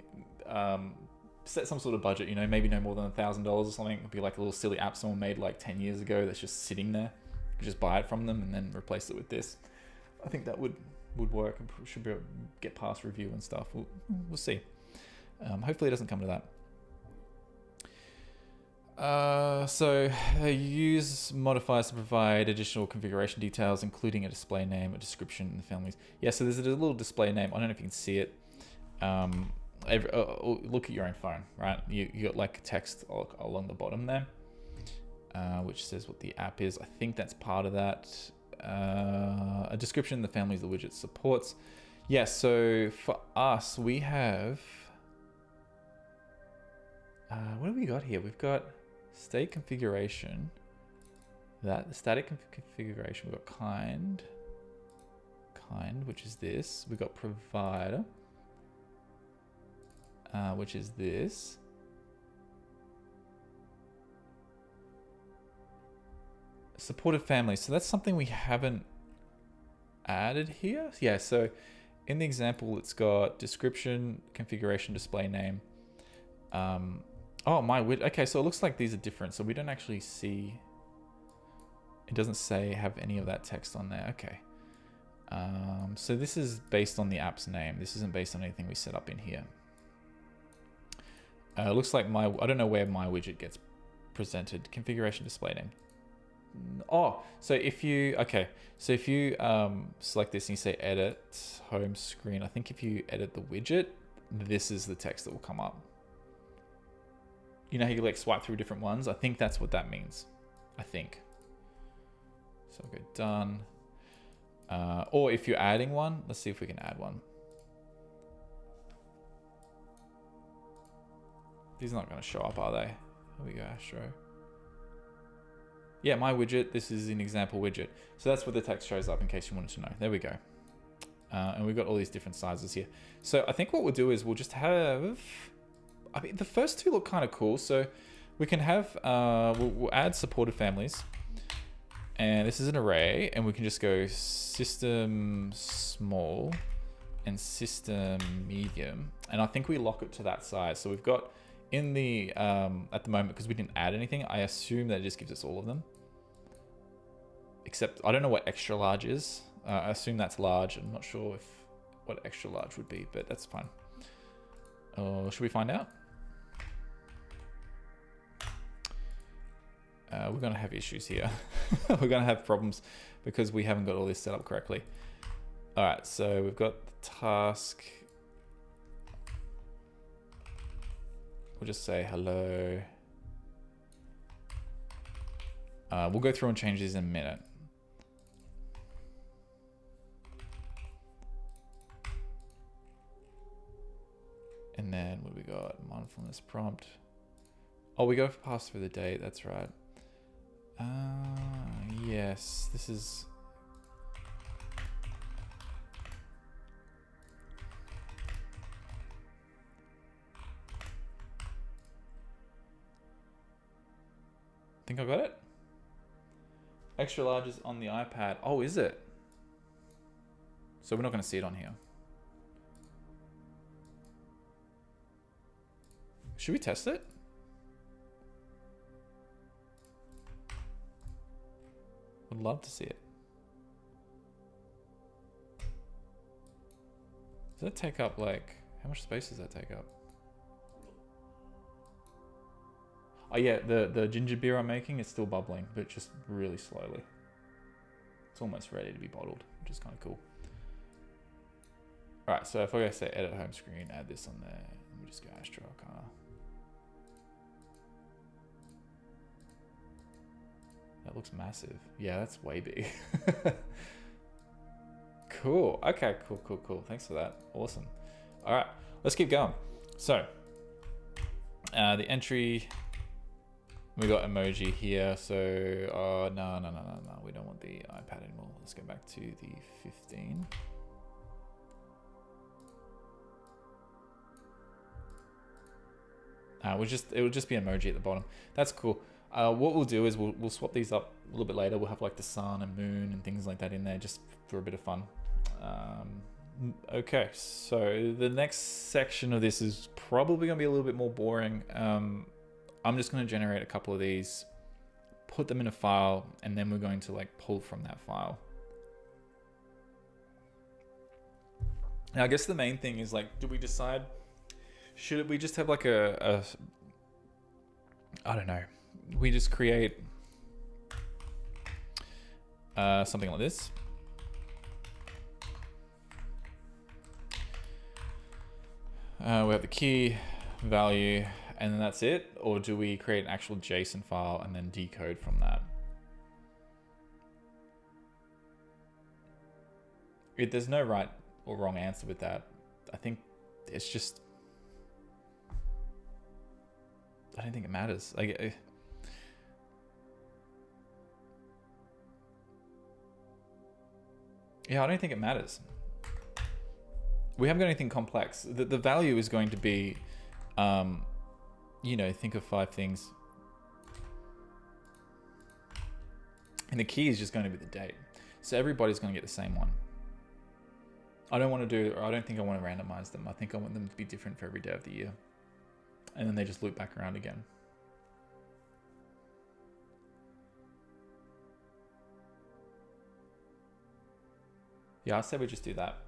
set some sort of budget. You know, maybe no more than $1,000 or something. It'd be like a little silly app someone made like 10 years ago that's just sitting there. You could just buy it from them and then replace it with this. I think that would work and should be able to get past review and stuff. We'll see. Hopefully it doesn't come to that. So use modifiers to provide additional configuration details, including a display name, a description, and the families. Yeah, so there's a little display name. I don't know if you can see it. Look at your own phone, right? You got like text along the bottom there, which says what the app is. I think that's part of that. A description, the families the widget supports. Yeah, so for us, we have... what have we got here? We've got state configuration. The static configuration. We've got kind, which is this. We've got provider, which is this. Supported families. So that's something we haven't added here. Yeah, so in the example, it's got description, configuration, display name. Oh, my widget. Okay, so it looks like these are different. So we don't actually see, it doesn't say have any of that text on there. Okay. So this is based on the app's name. This isn't based on anything we set up in here. It looks like I don't know where my widget gets presented. Configuration, display name. Oh, so if you select this and you say edit home screen, I think if you edit the widget, this is the text that will come up. You know how you like swipe through different ones? I think that's what that means. I think. So I'll go done. Or if you're adding one, let's see if we can add one. These are not going to show up, are they? Here we go, Astro. Yeah, my widget, this is an example widget. So that's where the text shows up in case you wanted to know. There we go. And we've got all these different sizes here. So I think what we'll do is we'll just have, I mean, the first two look kind of cool. So we can have, we'll add supported families. And this is an array. And we can just go system small and system medium. And I think we lock it to that size. So we've got in the, at the moment, because we didn't add anything, I assume that it just gives us all of them. Except I don't know what extra large is. I assume that's large. I'm not sure what extra large would be, but that's fine. Should we find out? We're going to have issues here. We're going to have problems because we haven't got all this set up correctly. All right, so we've got the task. We'll just say hello. We'll go through and change these in a minute. And then what do we got? Mindfulness prompt. Oh, we go pass through the date. That's right. Yes, this is. Think I got it? Extra large is on the iPad. Oh, is it? So we're not going to see it on here. Should we test it? Would love to see it. Does that take up like, how much space does that take up? Oh yeah, the ginger beer I'm making is still bubbling, but just really slowly. It's almost ready to be bottled, which is kind of cool. All right, so if I go say edit home screen, add this on there, let me just go Astro Arcana. That looks massive. Yeah, that's way big. Cool. Okay, cool. Thanks for that. Awesome. All right, let's keep going. So, the entry, we got emoji here. So, no. We don't want the iPad anymore. Let's go back to the 15. It will just be emoji at the bottom. That's cool. What we'll do is we'll swap these up a little bit later. We'll have like the sun and moon and things like that in there just for a bit of fun. Okay, so the next section of this is probably gonna be a little bit more boring. I'm just gonna generate a couple of these, put them in a file, and then we're going to like pull from that file. Now, I guess the main thing is like, do we decide, should we just have like I don't know, we just create something like this. We have the key value and then that's it, or do we create an actual JSON file and then decode from that? There's no right or wrong answer with that. I think it's just, I don't think it matters. Like, yeah, I don't think it matters. We haven't got anything complex. The value is going to be, you know, think of 5 things. And the key is just going to be the date. So everybody's going to get the same one. I don't want to do, or I don't think I want to randomize them. I think I want them to be different for every day of the year. And then they just loop back around again. Yeah, I say we just do that.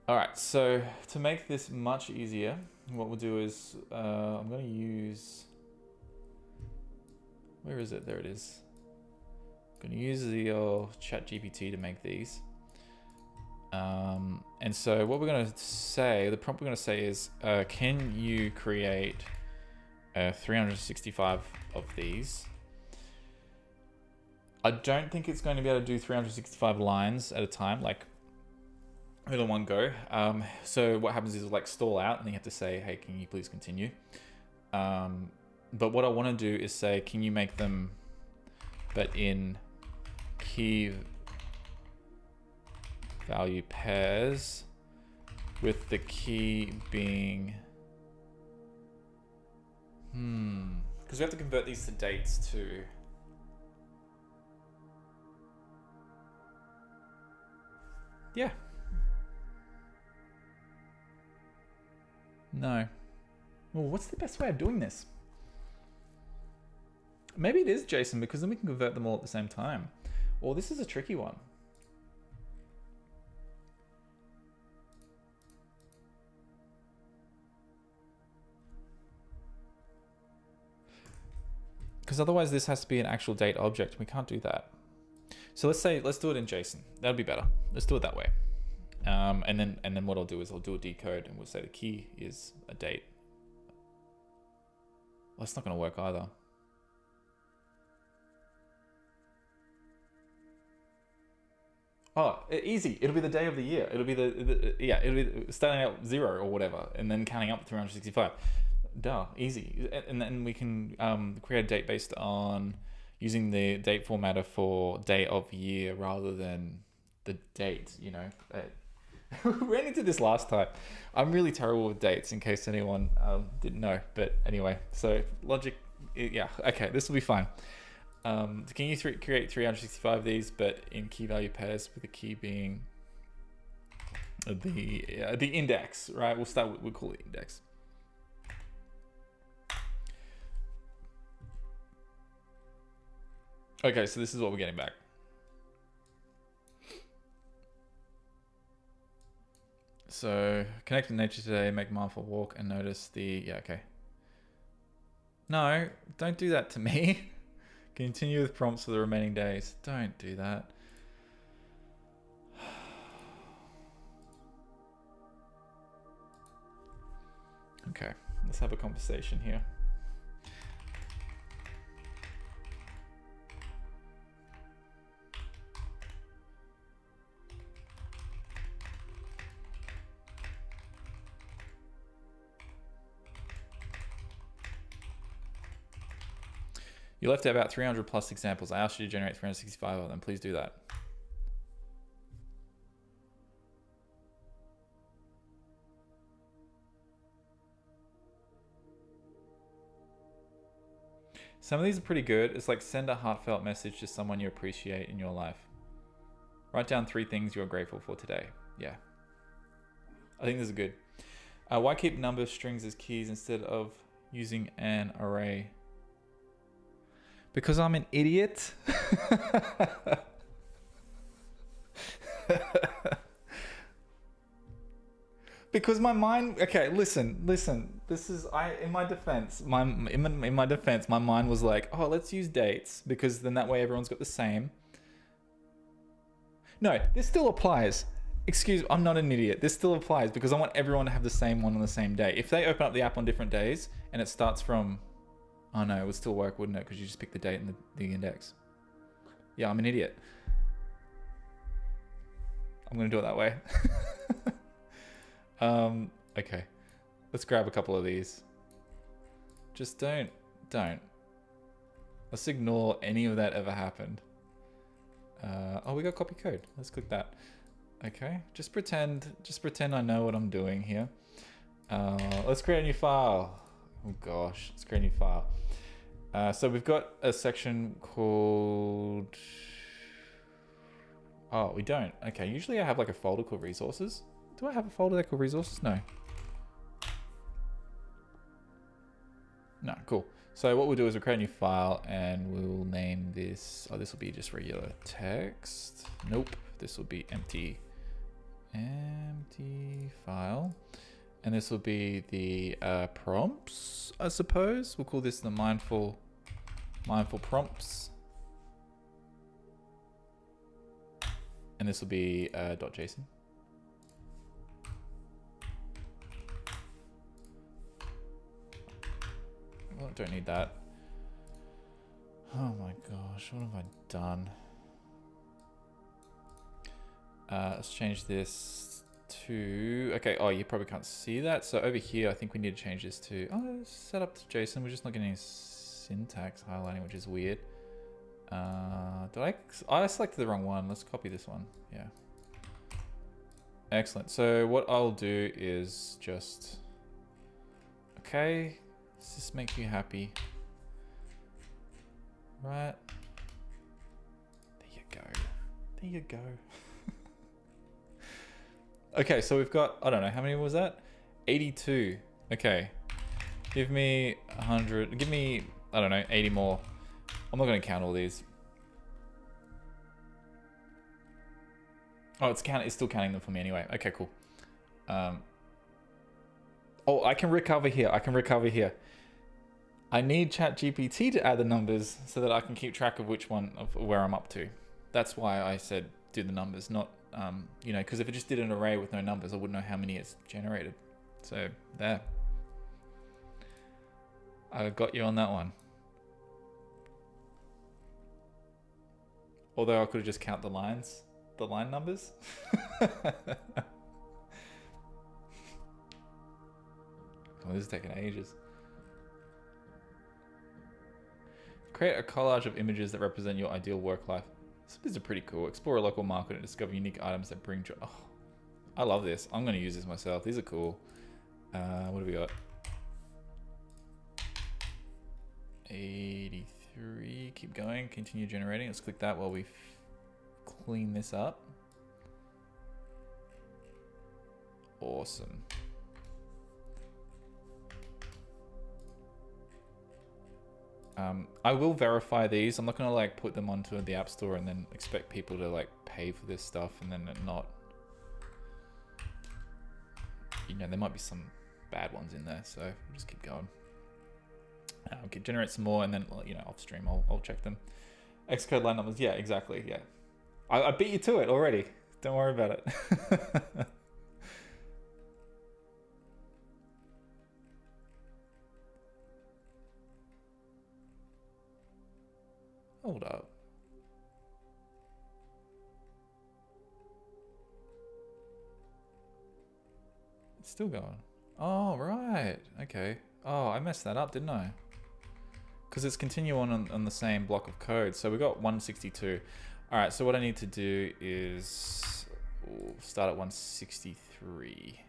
All right, so to make this much easier, what we'll do is I'm going to use, where is it? There it is. I'm going to use the ChatGPT to make these. And so what we're going to say, the prompt we're going to say is, can you create 365 of these? I don't think it's going to be able to do 365 lines at a time, like all in one go. So what happens is it'll like stall out and then you have to say, hey, can you please continue? But what I want to do is say, can you make them, but in key value pairs with the key being, because we have to convert these to dates too. Yeah. No. Well, what's the best way of doing this? Maybe it is JSON, because then we can convert them all at the same time. Or this is a tricky one. Because otherwise this has to be an actual date object. We can't do that. So let's do it in JSON. That'd be better. Let's do it that way. And then what I'll do is I'll do a decode and we'll say the key is a date. Well, that's not going to work either. Oh, easy. It'll be the day of the year. It'll be it'll be starting out 0 or whatever, and then counting up to 365. Duh, easy. And then we can create a date based on using the date formatter for day of year rather than the date, you know. We ran into this last time. I'm really terrible with dates, in case anyone didn't know. But anyway, so logic, yeah, okay, this will be fine. Can you create 365 of these, but in key value pairs, with the key being the index, right? We'll call it index. Okay, so this is what we're getting back. So connect with nature today, make a mindful walk, and notice the, yeah, okay. No, don't do that to me. Continue with prompts for the remaining days. Don't do that. Okay, let's have a conversation here. You left out about 300 plus examples. I asked you to generate 365 of them. Please do that. Some of these are pretty good. It's like send a heartfelt message to someone you appreciate in your life. Write down 3 things you're grateful for today. Yeah. I think this is good. Why keep number strings as keys instead of using an array? Because I'm an idiot. Because my mind, okay, listen. This is, in my defense, my mind was like, oh, let's use dates because then that way everyone's got the same. No, this still applies. Excuse me, I'm not an idiot. This still applies because I want everyone to have the same one on the same day. If they open up the app on different days and it starts from, oh no, it would still work, wouldn't it? Because you just pick the date and the index. Yeah, I'm an idiot. I'm going to do it that way. Okay. Let's grab a couple of these. Just don't. Let's ignore any of that ever happened. Oh, we got copy code. Let's click that. Okay. Just pretend I know what I'm doing here. Let's create a new file. Oh gosh, let's create a new file. So we've got a section called, oh, we don't. Okay, usually I have like a folder called resources. Do I have a folder there called resources? No. No, cool. So what we'll do is we'll create a new file and we'll name this, oh, this will be just regular text. Nope, this will be empty file. And this will be the prompts, I suppose. We'll call this the mindful prompts. And this will be .json. Well, I don't need that. Oh my gosh, what have I done? Let's change this to, okay, oh, you probably can't see that. So over here, I think we need to change this to, oh, set up to JSON. We're just not getting any syntax highlighting, which is weird. I selected the wrong one. Let's copy this one. Yeah. Excellent. So what I'll do is just, okay, does this make you happy? Right. There you go. There you go. Okay, so we've got, I don't know, how many was that? 82. Okay. Give me 100, give me, I don't know, 80 more. I'm not going to count all these. Oh, it's still counting them for me anyway. Okay, cool. Oh, I can recover here. I need ChatGPT to add the numbers so that I can keep track of which one of where I'm up to. That's why I said do the numbers, not, you know, because if it just did an array with no numbers, I wouldn't know how many it's generated. So there. I got you on that one. Although I could have just count the line numbers. Oh, this is taking ages. Create a collage of images that represent your ideal work life. These are pretty cool. Explore a local market and discover unique items that bring joy. Oh, I love this. I'm going to use this myself. These are cool. What do we got? 83. 3. Keep going. Continue generating. Let's click that while we clean this up. Awesome. I will verify these. I'm not gonna like put them onto the App Store and then expect people to like pay for this stuff and then not. You know, there might be some bad ones in there, so we'll just keep going. Okay, generate some more and then, you know, off stream I'll check them. Xcode line numbers, yeah, exactly, yeah. I beat you to it already. Don't worry about it. Hold up. It's still going. Oh, right. Okay. Oh, I messed that up, didn't I? Because it's continuing on the same block of code. So we got 162. All right, so what I need to do is start at 163.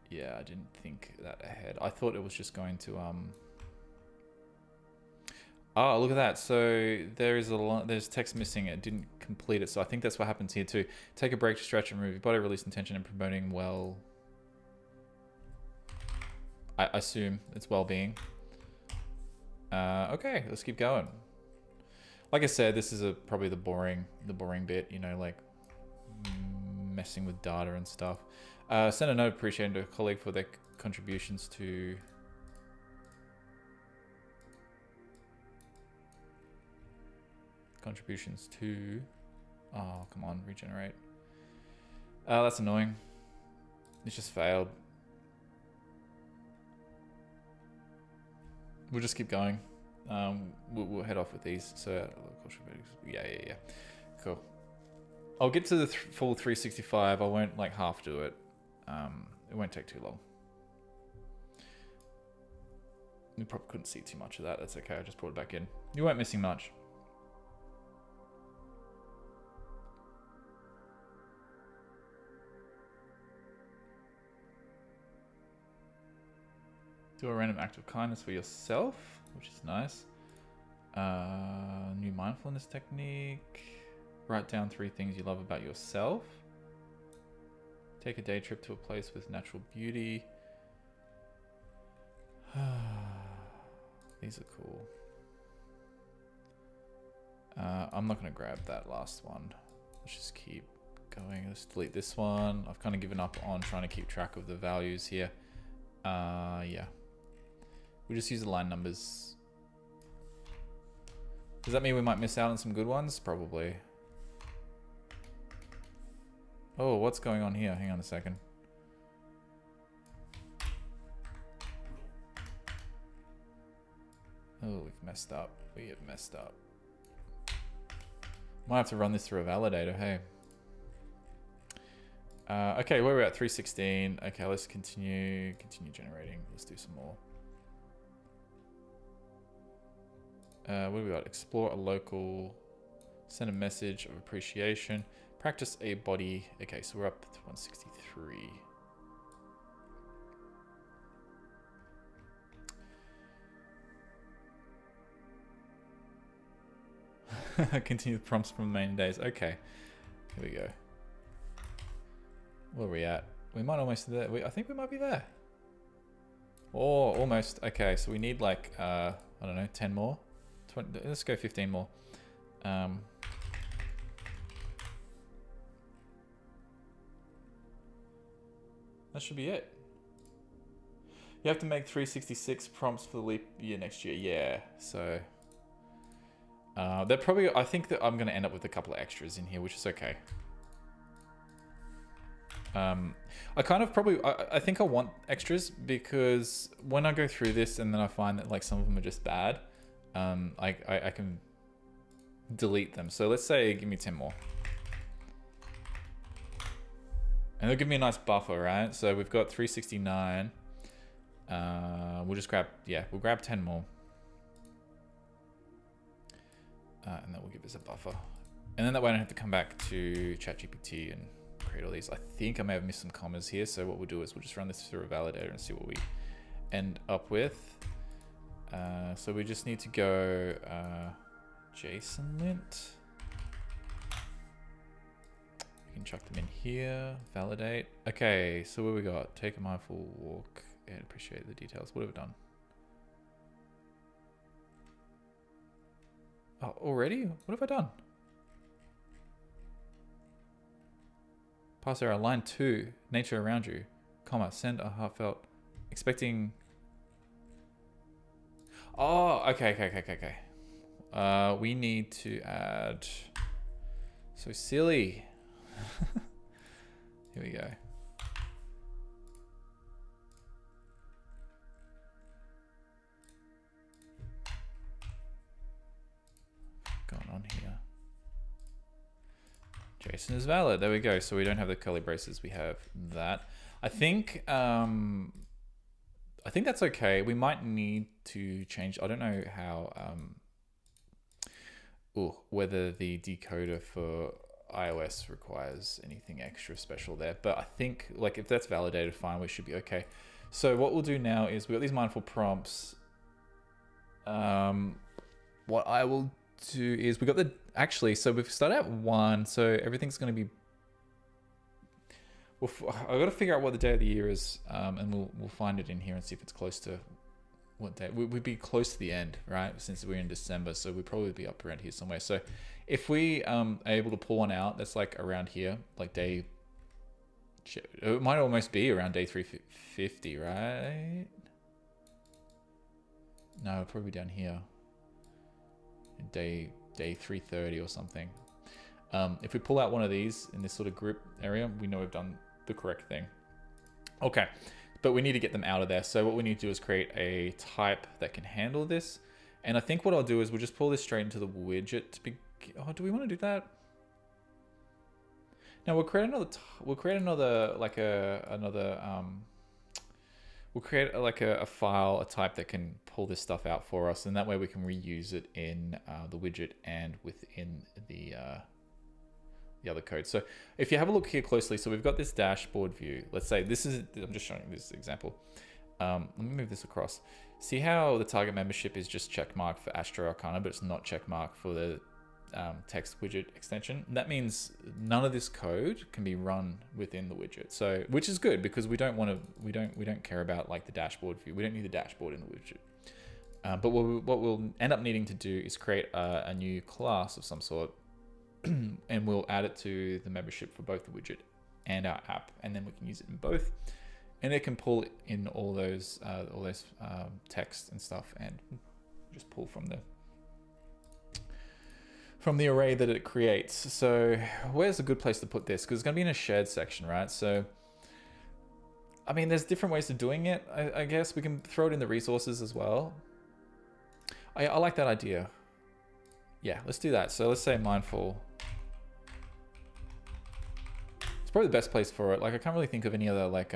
Yeah, I didn't think that ahead. I thought it was just going to Oh, look at that. So there's text missing. It didn't complete it. So I think that's what happens here too. Take a break to stretch and remove your body, release intention, and promoting well. I assume it's well-being. Okay, let's keep going. Like I said, this is probably the boring bit. You know, like messing with data and stuff. Send a note appreciating to a colleague for their contributions to. Oh, come on, regenerate. That's annoying. It's just failed. We'll just keep going. We'll head off with these. So, yeah. Cool. I'll get to the full 365. I won't like half do it. It won't take too long. You probably couldn't see too much of that. That's okay. I just brought it back in. You weren't missing much. Do a random act of kindness for yourself, which is nice. New mindfulness technique. Write down 3 things you love about yourself. Take a day trip to a place with natural beauty. These are cool. I'm not going to grab that last one. Let's just keep going. Let's delete this one. I've kind of given up on trying to keep track of the values here. Yeah. We'll just use the line numbers. Does that mean we might miss out on some good ones? Probably. Oh, what's going on here? Hang on a second. Oh, we've messed up. We have messed up. Might have to run this through a validator, hey. Okay, where are we at? 316. Okay, let's continue generating. Let's do some more. What do we got? Explore a local, send a message of appreciation, practice a body. Okay, so we're up to 163. Continue the prompts from the main days. Okay, here we go. Where are we at? We might almost be there. I think we might be there. Oh, almost. Okay, so we need like, I don't know, 10 more? 20, let's go 15 more. That should be it. You have to make 366 prompts for the leap year next year. Yeah, so... they're probably... I think that I'm going to end up with a couple of extras in here, which is okay. I kind of probably, I think I want extras because when I go through this and then I find that like some of them are just bad, I can delete them. So let's say, give me 10 more. And they'll give me a nice buffer, right? So we've got 369. We'll just grab, yeah, we'll grab 10 more. And that will give us a buffer. And then that way I don't have to come back to ChatGPT and create all these. I think I may have missed some commas here. So what we'll do is we'll just run this through a validator and see what we end up with. So we just need to go JSON lint. We can chuck them in here, validate. Okay, so what we got? Take a mindful walk and appreciate the details. What have we done? Oh, already? What have I done? Pass error, line 2, nature around you, comma, send a heartfelt, expecting. Oh, okay. We need to add, so silly. Here we go. Going on here. JSON is valid. There we go. So we don't have the curly braces. We have that. I think that's okay. We might need to change. I don't know how. Whether the decoder for iOS requires anything extra special there, but I think like if that's validated, fine, we should be okay. So what we'll do now is we've got these mindful prompts. What I will do is we got the so we've started at 1, so everything's going to be. I've got to figure out what the day of the year is, and we'll find it in here and see if it's close to what day. We'd be close to the end, right? Since we're in December, so we'd probably be up around here somewhere. So if we are able to pull one out that's like around here, like day, it might almost be around day 350, right? No, it'll probably be down here. Day 330 or something. If we pull out one of these in this sort of group area, we know we've done the correct thing. Okay, but we need to get them out of there. So what we need to do is create a type that can handle this. And I think what I'll do is we'll just pull this straight into the widget to be. Oh, do we want to do that? Now we'll create another. We'll create a file, a type that can pull this stuff out for us, and that way we can reuse it in the widget and within the other code. So if you have a look here closely, so we've got this dashboard view. Let's say this is. I'm just showing this example. Let me move this across. See how the target membership is just checkmarked for Astro Arcana, but it's not checkmarked for the text widget extension. That means none of this code can be run within the widget. So, which is good because we don't care about like the dashboard view. We don't need the dashboard in the widget. But what we'll end up needing to do is create a new class of some sort, and we'll add it to the membership for both the widget and our app, and then we can use it in both. And it can pull in all those text and stuff, and just pull from the array that it creates. So where's a good place to put this? Because it's going to be in a shared section, right? So, I mean, there's different ways of doing it. I guess we can throw it in the resources as well. I like that idea. Yeah, let's do that. So let's say mindful. It's probably the best place for it. Like I can't really think of any other like,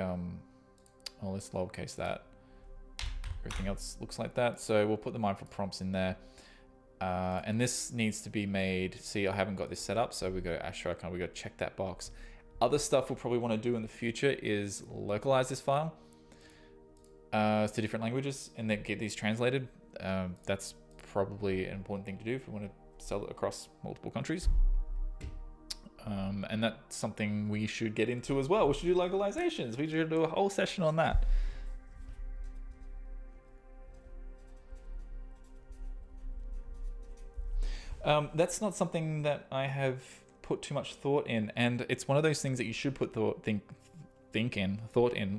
let's lowercase that. Everything else looks like that. So we'll put the mindful prompts in there. And this needs to be made. See, I haven't got this set up, so we go Astro Icon. We got to check that box. Other stuff we'll probably want to do in the future is localize this file to different languages and then get these translated. That's probably an important thing to do if we want to sell it across multiple countries. And that's something we should get into as well. We should do localizations. We should do a whole session on that. That's not something that I have put too much thought in, and it's one of those things that you should put thought in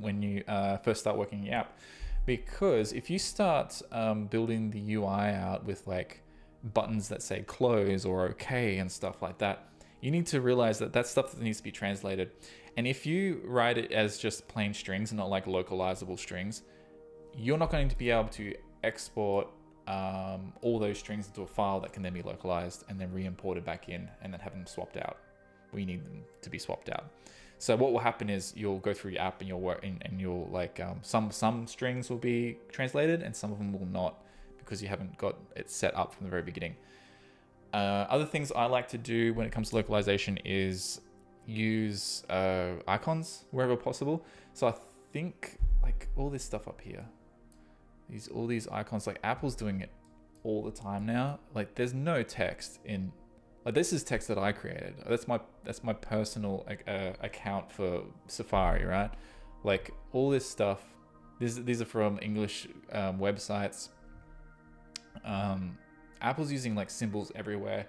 when you first start working the app, because if you start building the UI out with like buttons that say close or okay and stuff like that, you need to realize that that's stuff that needs to be translated. And if you write it as just plain strings and not like localizable strings, you're not going to be able to export all those strings into a file that can then be localized and then re-imported back in and then have them swapped out. We need them to be swapped out. So what will happen is you'll go through your app and you'll work and you'll like some strings will be translated and some of them will not because you haven't got it set up from the very beginning. Other things I like to do when it comes to localization is use icons wherever possible. So I think like all this stuff up here. all these icons. Like Apple's doing it all the time now. Like there's no text in, like this is text that I created. That's my personal account for Safari, right? Like all this stuff, these are from English websites. Apple's using like symbols everywhere,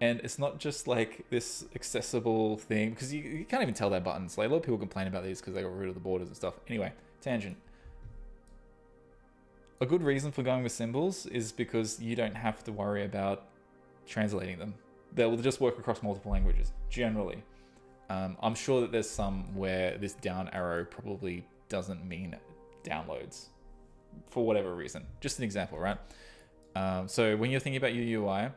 and it's not just like this accessible thing, because you can't even tell they're buttons. Like a lot of people complain about these because they got rid of the borders and stuff. Anyway, tangent. A good reason for going with symbols is because you don't have to worry about translating them. They will just work across multiple languages, generally. I'm sure that there's some where this down arrow probably doesn't mean downloads for whatever reason. Just an example, right? So when you're thinking about your UI,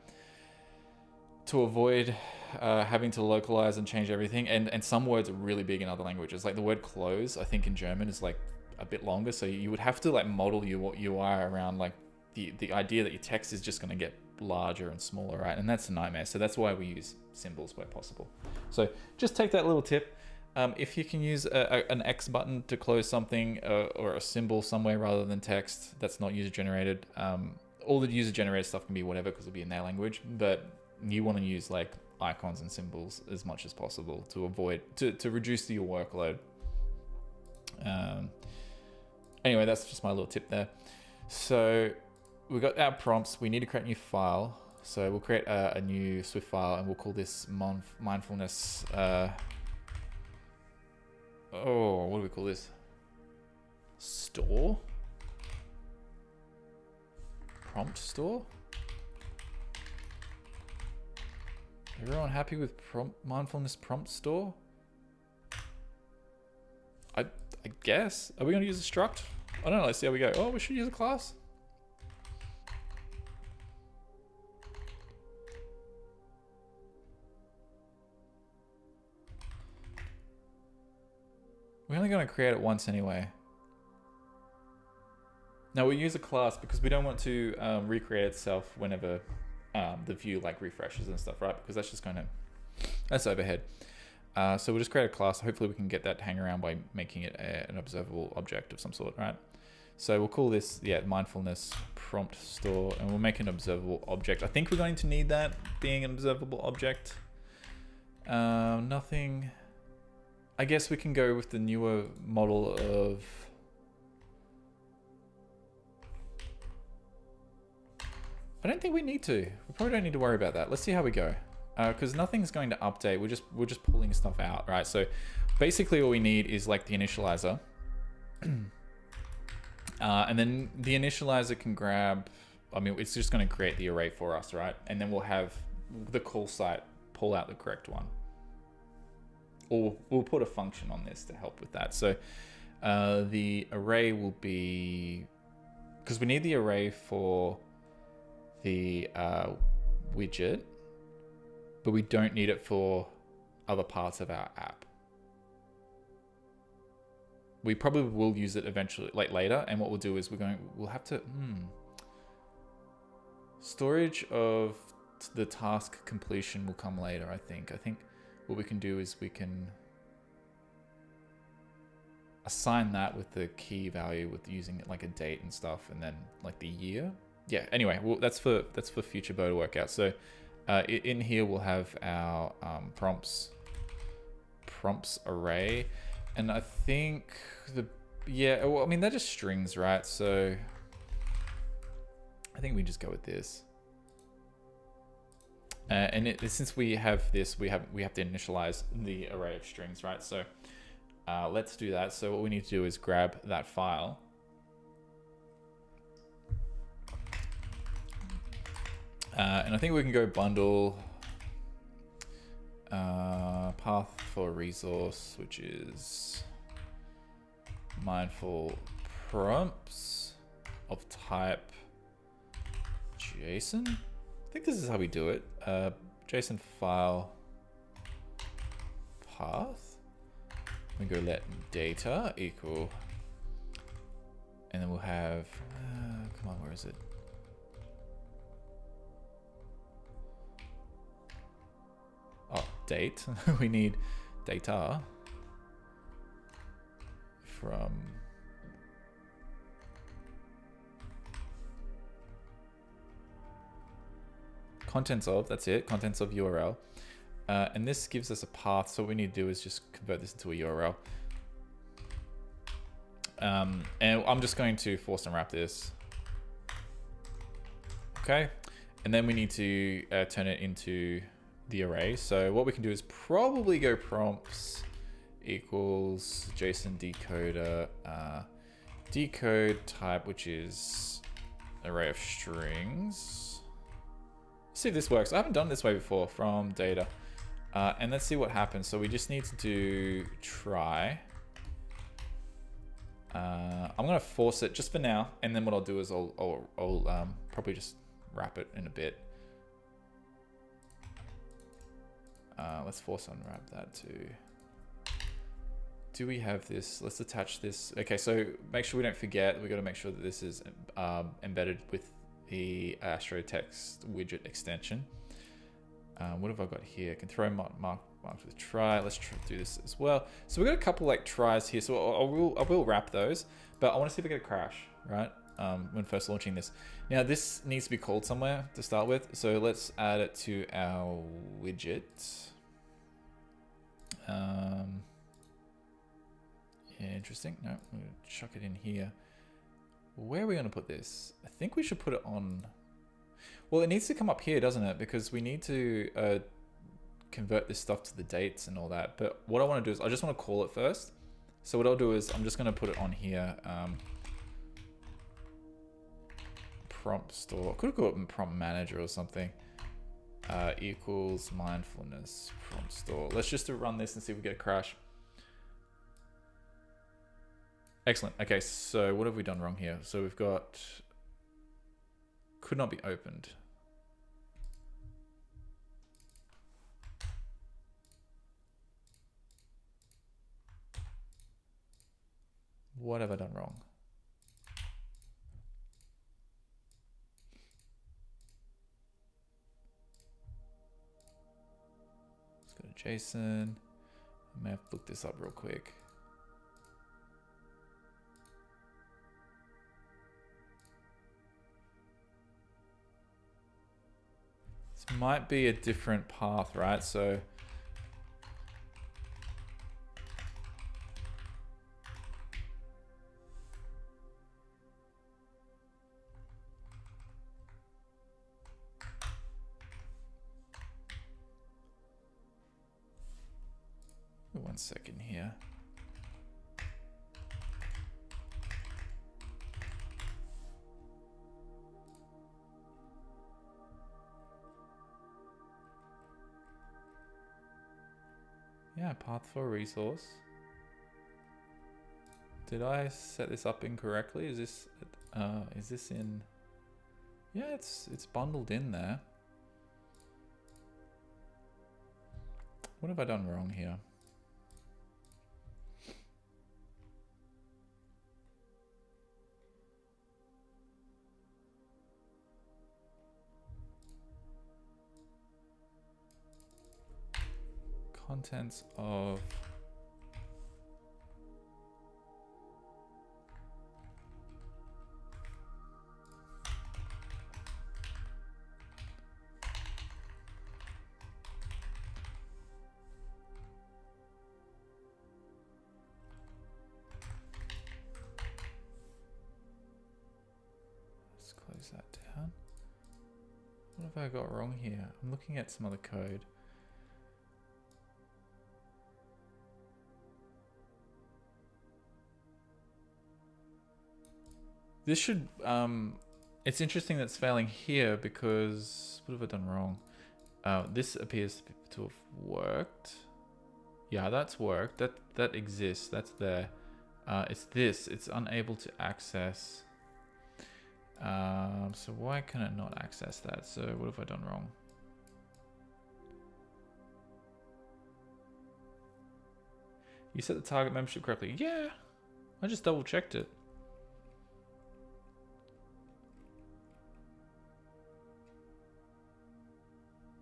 to avoid having to localize and change everything, and some words are really big in other languages, like the word close, I think in German is like a bit longer, so you would have to like model your UI around like the idea that your text is just going to get larger and smaller, right? And that's a nightmare. So that's why we use symbols where possible. So just take that little tip. If you can use an X button to close something or a symbol somewhere rather than text that's not user generated, all the user generated stuff can be whatever because it'll be in their language, but you want to use like icons and symbols as much as possible to avoid to reduce your workload. Anyway, that's just my little tip there. So we've got our prompts. We need to create a new file. So we'll create a new Swift file, and we'll call this mindfulness. What do we call this? Store? Prompt store? Everyone happy with mindfulness prompt store? I guess. Are we going to use a struct? I don't know. Let's see how we go. Oh, we should use a class. We're only going to create it once anyway. Now we'll use a class because we don't want to recreate itself whenever the view like refreshes and stuff, right? Because that's just going to, that's overhead. So we'll just create a class. Hopefully we can get that to hang around by making it an observable object of some sort, right? So we'll call this, mindfulness prompt store, and we'll make an observable object. I think we're going to need that being an observable object. Nothing. I guess we can go with the newer model of, I don't think we need to. We probably don't need to worry about that. Let's see how we go. Because nothing's going to update. We're just pulling stuff out, right? So basically all we need is like the initializer. And then the initializer can grab, it's just going to create the array for us, right? And then we'll have the call site pull out the correct one. Or we'll put a function on this to help with that. So the array will be, because we need the array for the widget, but we don't need it for other parts of our app. We probably will use it eventually, like later. And what we'll do is we'll have to, storage of the task completion will come later, I think. I think what we can do is we can assign that with the key value with using it like a date and stuff, and then like the year. Yeah, anyway, well, that's for future Bo to work out. So in here we'll have our prompts array, and I think they're just strings, right? So I think we just go with this. And since we have this, we have to initialize the array of strings, right? So let's do that. So what we need to do is grab that file. And I think we can go bundle path for resource, which is mindful prompts of type JSON. I think this is how we do it. JSON file path. We go let data equal, and then we'll have, come on, where is it? Oh, date. We need data from contents of, that's it, contents of URL. And this gives us a path. So what we need to do is just convert this into a URL. And I'm just going to force unwrap this. Okay. And then we need to turn it into the array. So what we can do is probably go prompts equals JSON decoder, decode type, which is array of strings. Let's see if this works. I haven't done it this way before from data. And let's see what happens. So we just need to do try. I'm gonna force it just for now, and then what I'll do is I'll probably just wrap it in a bit. Let's force unwrap that too. Do we have this? Let's attach this. Okay, so make sure we don't forget. We got to make sure that this is embedded with the Astro text widget extension. What have I got here? I can throw marked with try. Let's do this as well. So we've got a couple like tries here. So I will wrap those, but I want to see if we get a crash, right? When first launching this. Now this needs to be called somewhere to start with. So let's add it to our widget. Yeah, interesting. No, I'm gonna chuck it in here. Where are we gonna put this? I think we should put it on. Well, it needs to come up here, doesn't it? Because we need to convert this stuff to the dates and all that. But what I want to do is I just want to call it first. So what I'll do is I'm just going to put it on here. Prompt store. I could have got prompt manager or something. Equals mindfulness prompt store. Let's just run this and see if we get a crash. Excellent. Okay, so what have we done wrong here? So we've got could not be opened. What have I done wrong? Let's go to JSON. I may have to look this up real quick. This might be a different path, right? So one second here. Yeah, path for a resource. Did I set this up incorrectly? Is this in? Yeah, it's bundled in there. What have I done wrong here? Contents of let's close that down. What have I got wrong here? I'm looking at some other code. This should, it's interesting that it's failing here because, what have I done wrong? This appears to have worked. Yeah, that's worked. That exists, that's there. It's this, it's unable to access. So why can it not access that? So what have I done wrong? You set the target membership correctly. Yeah, I just double checked it.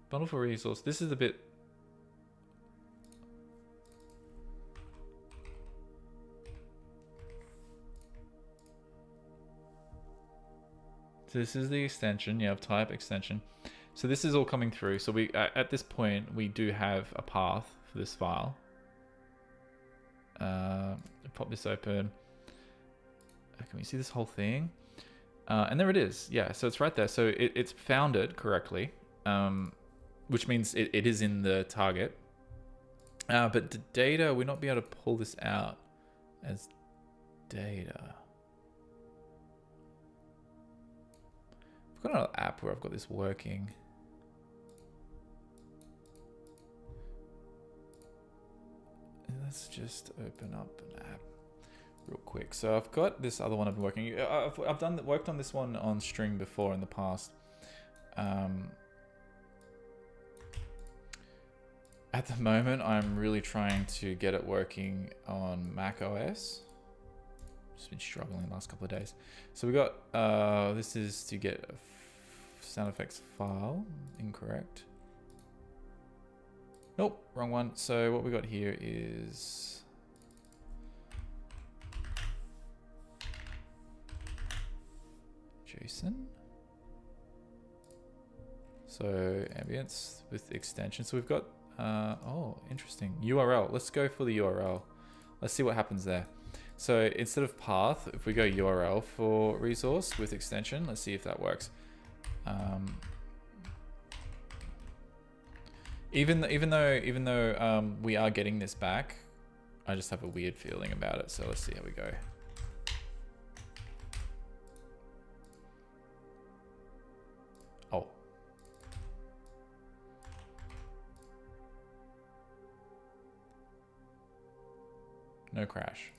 Bundle for resource. This is a bit. So this is the extension. You have type extension. So this is all coming through. So we at this point, we do have a path for this file. Pop this open. Can we see this whole thing? And there it is. Yeah, so it's right there. So it's found it correctly, which means it is in the target. But the data, we're not be able to pull this out as data. I've got another app where I've got this working. Let's just open up an app real quick. So I've got this other one I've been working. I've worked on this one on string before in the past. At the moment, I'm really trying to get it working on Mac OS. Just been struggling the last couple of days. So we got this is to get a sound effects file. Incorrect. Nope, wrong one. So what we got here is JSON. So ambience with extension. So we've got oh, interesting. URL. Let's go for the URL. Let's see what happens there. So instead of path, if we go URL for resource with extension, let's see if that works. Even though we are getting this back, I just have a weird feeling about it. So let's see how we go. Oh. No crash.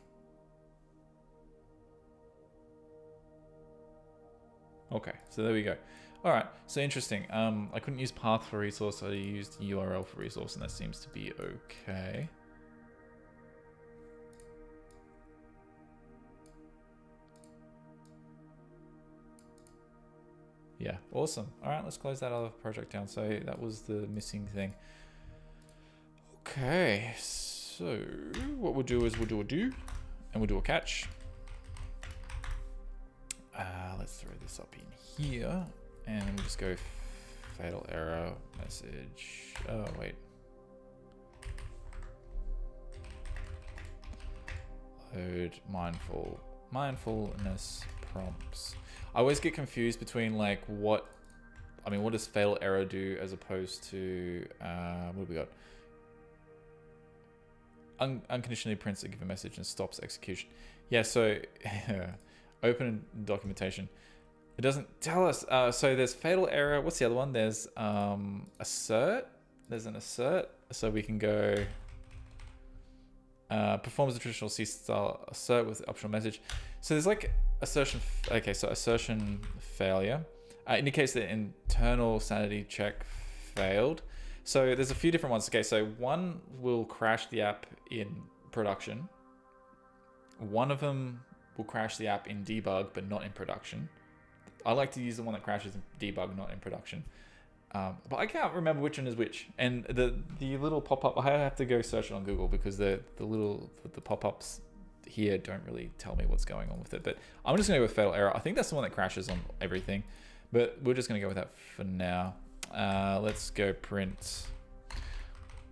Okay, so there we go. All right, so interesting. I couldn't use path for resource, so I used URL for resource, and that seems to be okay. Yeah, awesome. All right, let's close that other project down. So that was the missing thing. Okay, so what we'll do is we'll do a do, and we'll do a catch. Let's throw this up in here, and we'll just go fatal error message. Oh, wait. Load mindfulness prompts. I always get confused between like what does fatal error do as opposed to what have we got? Unconditionally prints a given message and stops execution. Yeah, so open documentation. It doesn't tell us. So there's fatal error. What's the other one? There's assert. There's an assert. So we can go performs the traditional C style assert with optional message. So there's like assertion. Okay, so assertion failure indicates that internal sanity check failed. So there's a few different ones. Okay, so one will crash the app in production. One of them will crash the app in debug, but not in production. I like to use the one that crashes in debug, not in production. But I can't remember which one is which. And the little pop-up, I have to go search it on Google because the pop-ups here don't really tell me what's going on with it. But I'm just gonna go with fatal error. I think that's the one that crashes on everything, but we're just gonna go with that for now. Let's go print.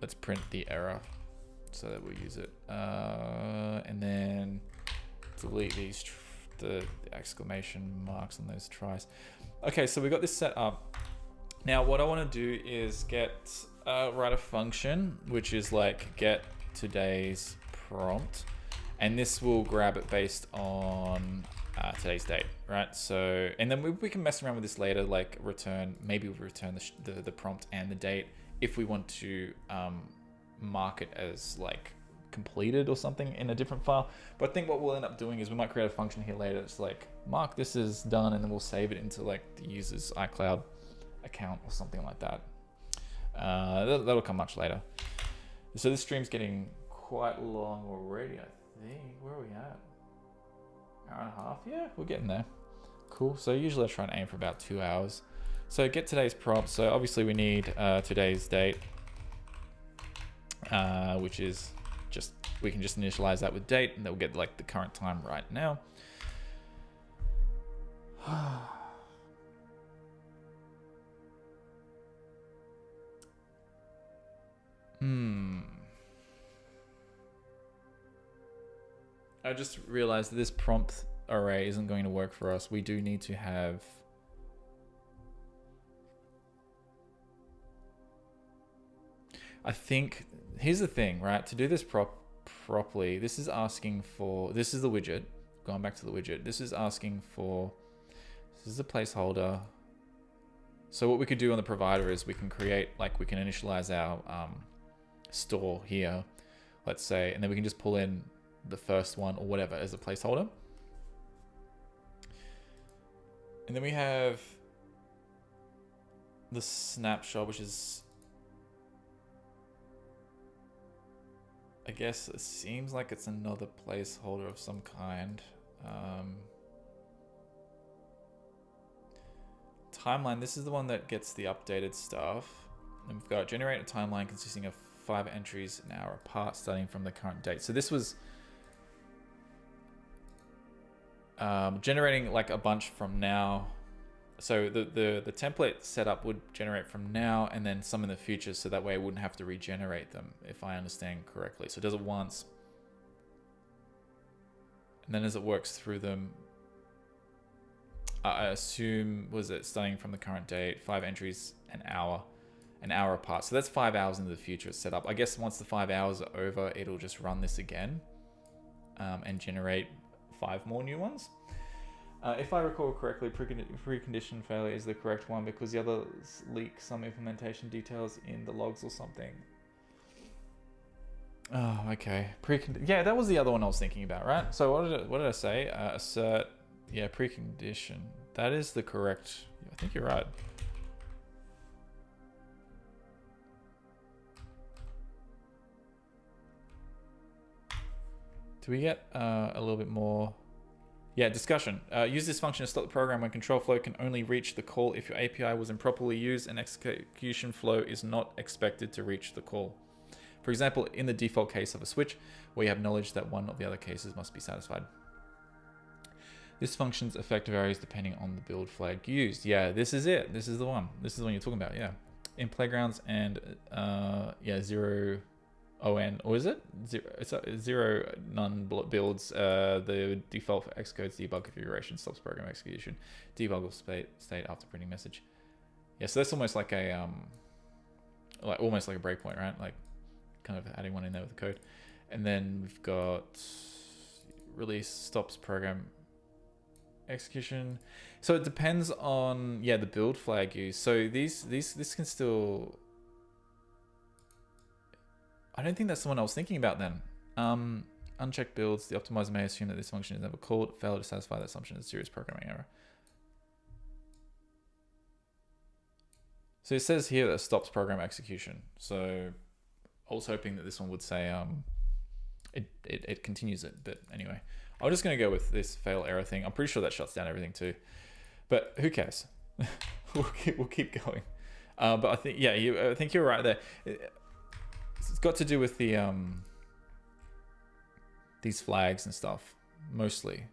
Let's print the error so that we'll use it. And then delete these the exclamation marks on those tries. Okay, so we got this set up. Now what I want to do is write a function which is like get today's prompt, and this will grab it based on today's date, right? So, and then we can mess around with this later, like maybe we'll return the prompt and the date if we want to mark it as like completed or something in a different file. But I think what we'll end up doing is we might create a function here later. It's like mark this is done, and then we'll save it into like the user's iCloud account or something like that. That'll come much later. So this stream's getting quite long already, I think. Where are we at? Hour and a half? Yeah, we're getting there. Cool. So usually I try and aim for about 2 hours. So get today's prompt. So obviously we need today's date, which is we can just initialize that with date, and that will get like the current time right now. I just realized that this prompt array isn't going to work for us. We do need to have... I think, here's the thing, right? To do this properly, this is asking for, this is the widget, going back to the widget. This is asking for, this is a placeholder. So what we could do on the provider is we can create, like we can initialize our store here, let's say, and then we can just pull in the first one or whatever as a placeholder. And then we have the snapshot, which is, I guess it seems like it's another placeholder of some kind. Timeline, this is the one that gets the updated stuff. And we've got generate a timeline consisting of 5 entries an hour apart starting from the current date. So this was generating like a bunch from now. So the template setup would generate from now and then some in the future, so that way I wouldn't have to regenerate them, if I understand correctly. So it does it once, and then as it works through them, I assume, was it starting from the current date, 5 entries an hour apart. So that's 5 hours into the future it's set up. I guess once the 5 hours are over, it'll just run this again and generate 5 more new ones. If I recall correctly, precondition failure is the correct one because the others leak some implementation details in the logs or something. Oh, okay. Yeah, that was the other one I was thinking about, right? So what did I say? Assert, yeah, precondition. That is the correct. I think you're right. Do we get a little bit more? Yeah, discussion. Use this function to stop the program when control flow can only reach the call if your API was improperly used and execution flow is not expected to reach the call. For example, in the default case of a switch, where you have knowledge that one of the other cases must be satisfied. This function's effect varies depending on the build flag used. Yeah, this is it. This is the one. This is the one you're talking about, yeah. In playgrounds and, yeah, 0 ON, or is it? Zero none builds, the default for Xcode's debug configuration stops program execution. Debug will state after printing message. Yeah, so that's almost like a, almost like a breakpoint, right? Like kind of adding one in there with the code. And then we've got release stops program execution. So it depends on, yeah, the build flag use. So this can still, I don't think that's the one I was thinking about then. Unchecked builds, the optimizer may assume that this function is never called. Failure to satisfy that assumption is a serious programming error. So it says here that it stops program execution. So I was hoping that this one would say it continues it, but anyway. I'm just going to go with this fail error thing. I'm pretty sure that shuts down everything too, but who cares? we'll keep going. But I think, yeah, I think you're right there. It's got to do with the these flags and stuff, mostly.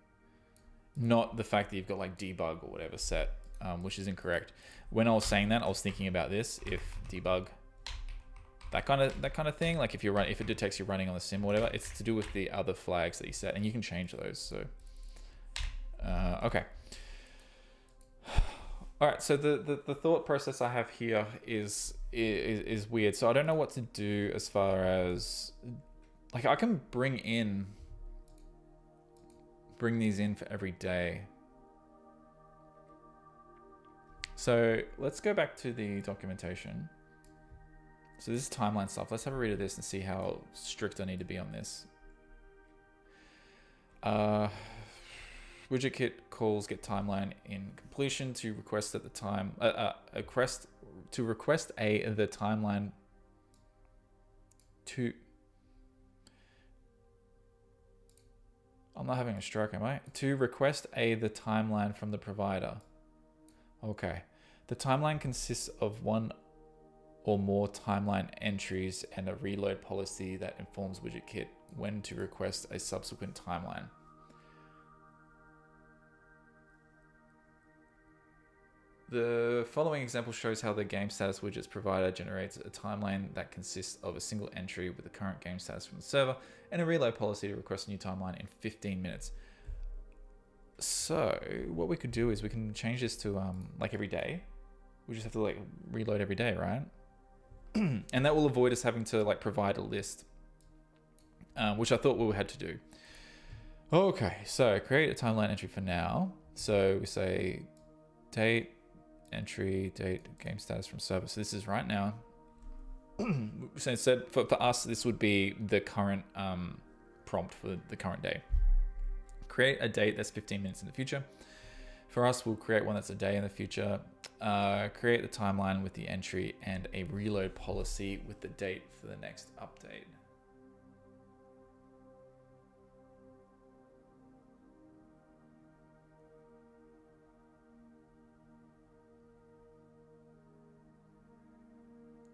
Not the fact that you've got like debug or whatever set, which is incorrect. When I was saying that, I was thinking about this: if debug, that kind of thing. Like if it detects you're running on the sim or whatever, it's to do with the other flags that you set, and you can change those. So, okay. All right, so the thought process I have here is weird. So I don't know what to do as far as, like, I can bring these in for every day. So let's go back to the documentation. So this is timeline stuff. Let's have a read of this and see how strict I need to be on this. Widget kit calls get timeline in completion to request at the time the timeline to. I'm not having a stroke, am I? To request the timeline from the provider. Okay, the timeline consists of one or more timeline entries and a reload policy that informs widget kit when to request a subsequent timeline. The following example shows how the game status widgets provider generates a timeline that consists of a single entry with the current game status from the server and a reload policy to request a new timeline in 15 minutes. So what we could do is we can change this to like every day. We just have to like reload every day, right? And that will avoid us having to like provide a list, which I thought we had to do. Okay, so create a timeline entry for now. So we say date, entry, date, game status from server. So this is right now. So instead, for us, this would be the current prompt for the current day. Create a date that's 15 minutes in the future. For us, we'll create one that's a day in the future. Create the timeline with the entry and a reload policy with the date for the next update.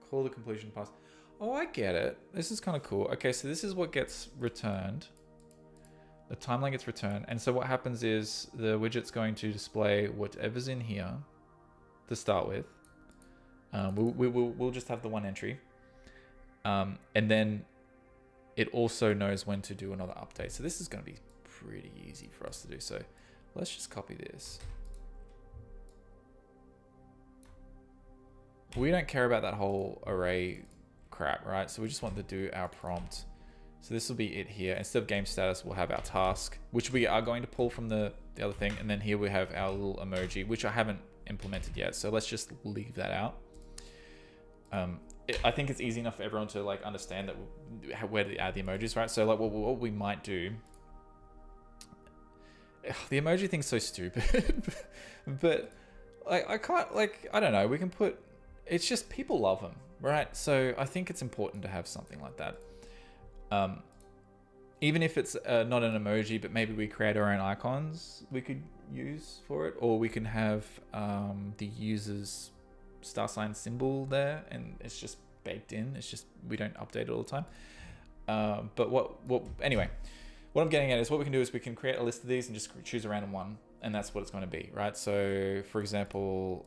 Call the completion pass. Oh, I get it. This is kind of cool. Okay, so this is what gets returned. The timeline gets returned. And so what happens is the widget's going to display whatever's in here to start with. We'll just have the one entry. And then it also knows when to do another update. So this is going to be pretty easy for us to do. So let's just copy this. We don't care about that whole array crap, right? So we just want to do our prompt. So this will be it here. Instead of game status, we'll have our task, which we are going to pull from the other thing. And then here we have our little emoji, which I haven't implemented yet. So let's just leave that out. I think it's easy enough for everyone to like understand that where to add the emojis, right? So like what we might do, the emoji thing's so stupid, but like I can't, like, I don't know, we can put, it's just people love them, right? So I think it's important to have something like that. Even if it's not an emoji, but maybe we create our own icons we could use for it, or we can have the user's star sign symbol there, and it's just baked in. It's just we don't update it all the time. But anyway, what I'm getting at is what we can do is we can create a list of these and just choose a random one, and that's what it's going to be, right? So for example,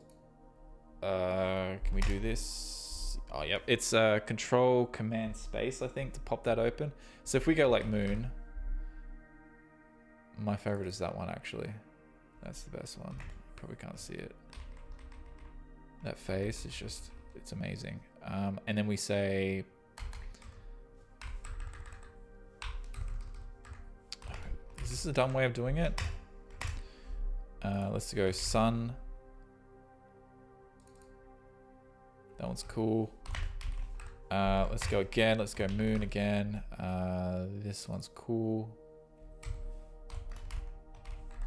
can we do this? Oh, yep. It's control command space, I think, to pop that open. So if we go like moon, my favorite is that one, actually. That's the best one. Probably can't see it. That face is just, it's amazing. And then we say, is this a dumb way of doing it? Let's go sun. That one's cool. Let's go again. Let's go moon again. This one's cool.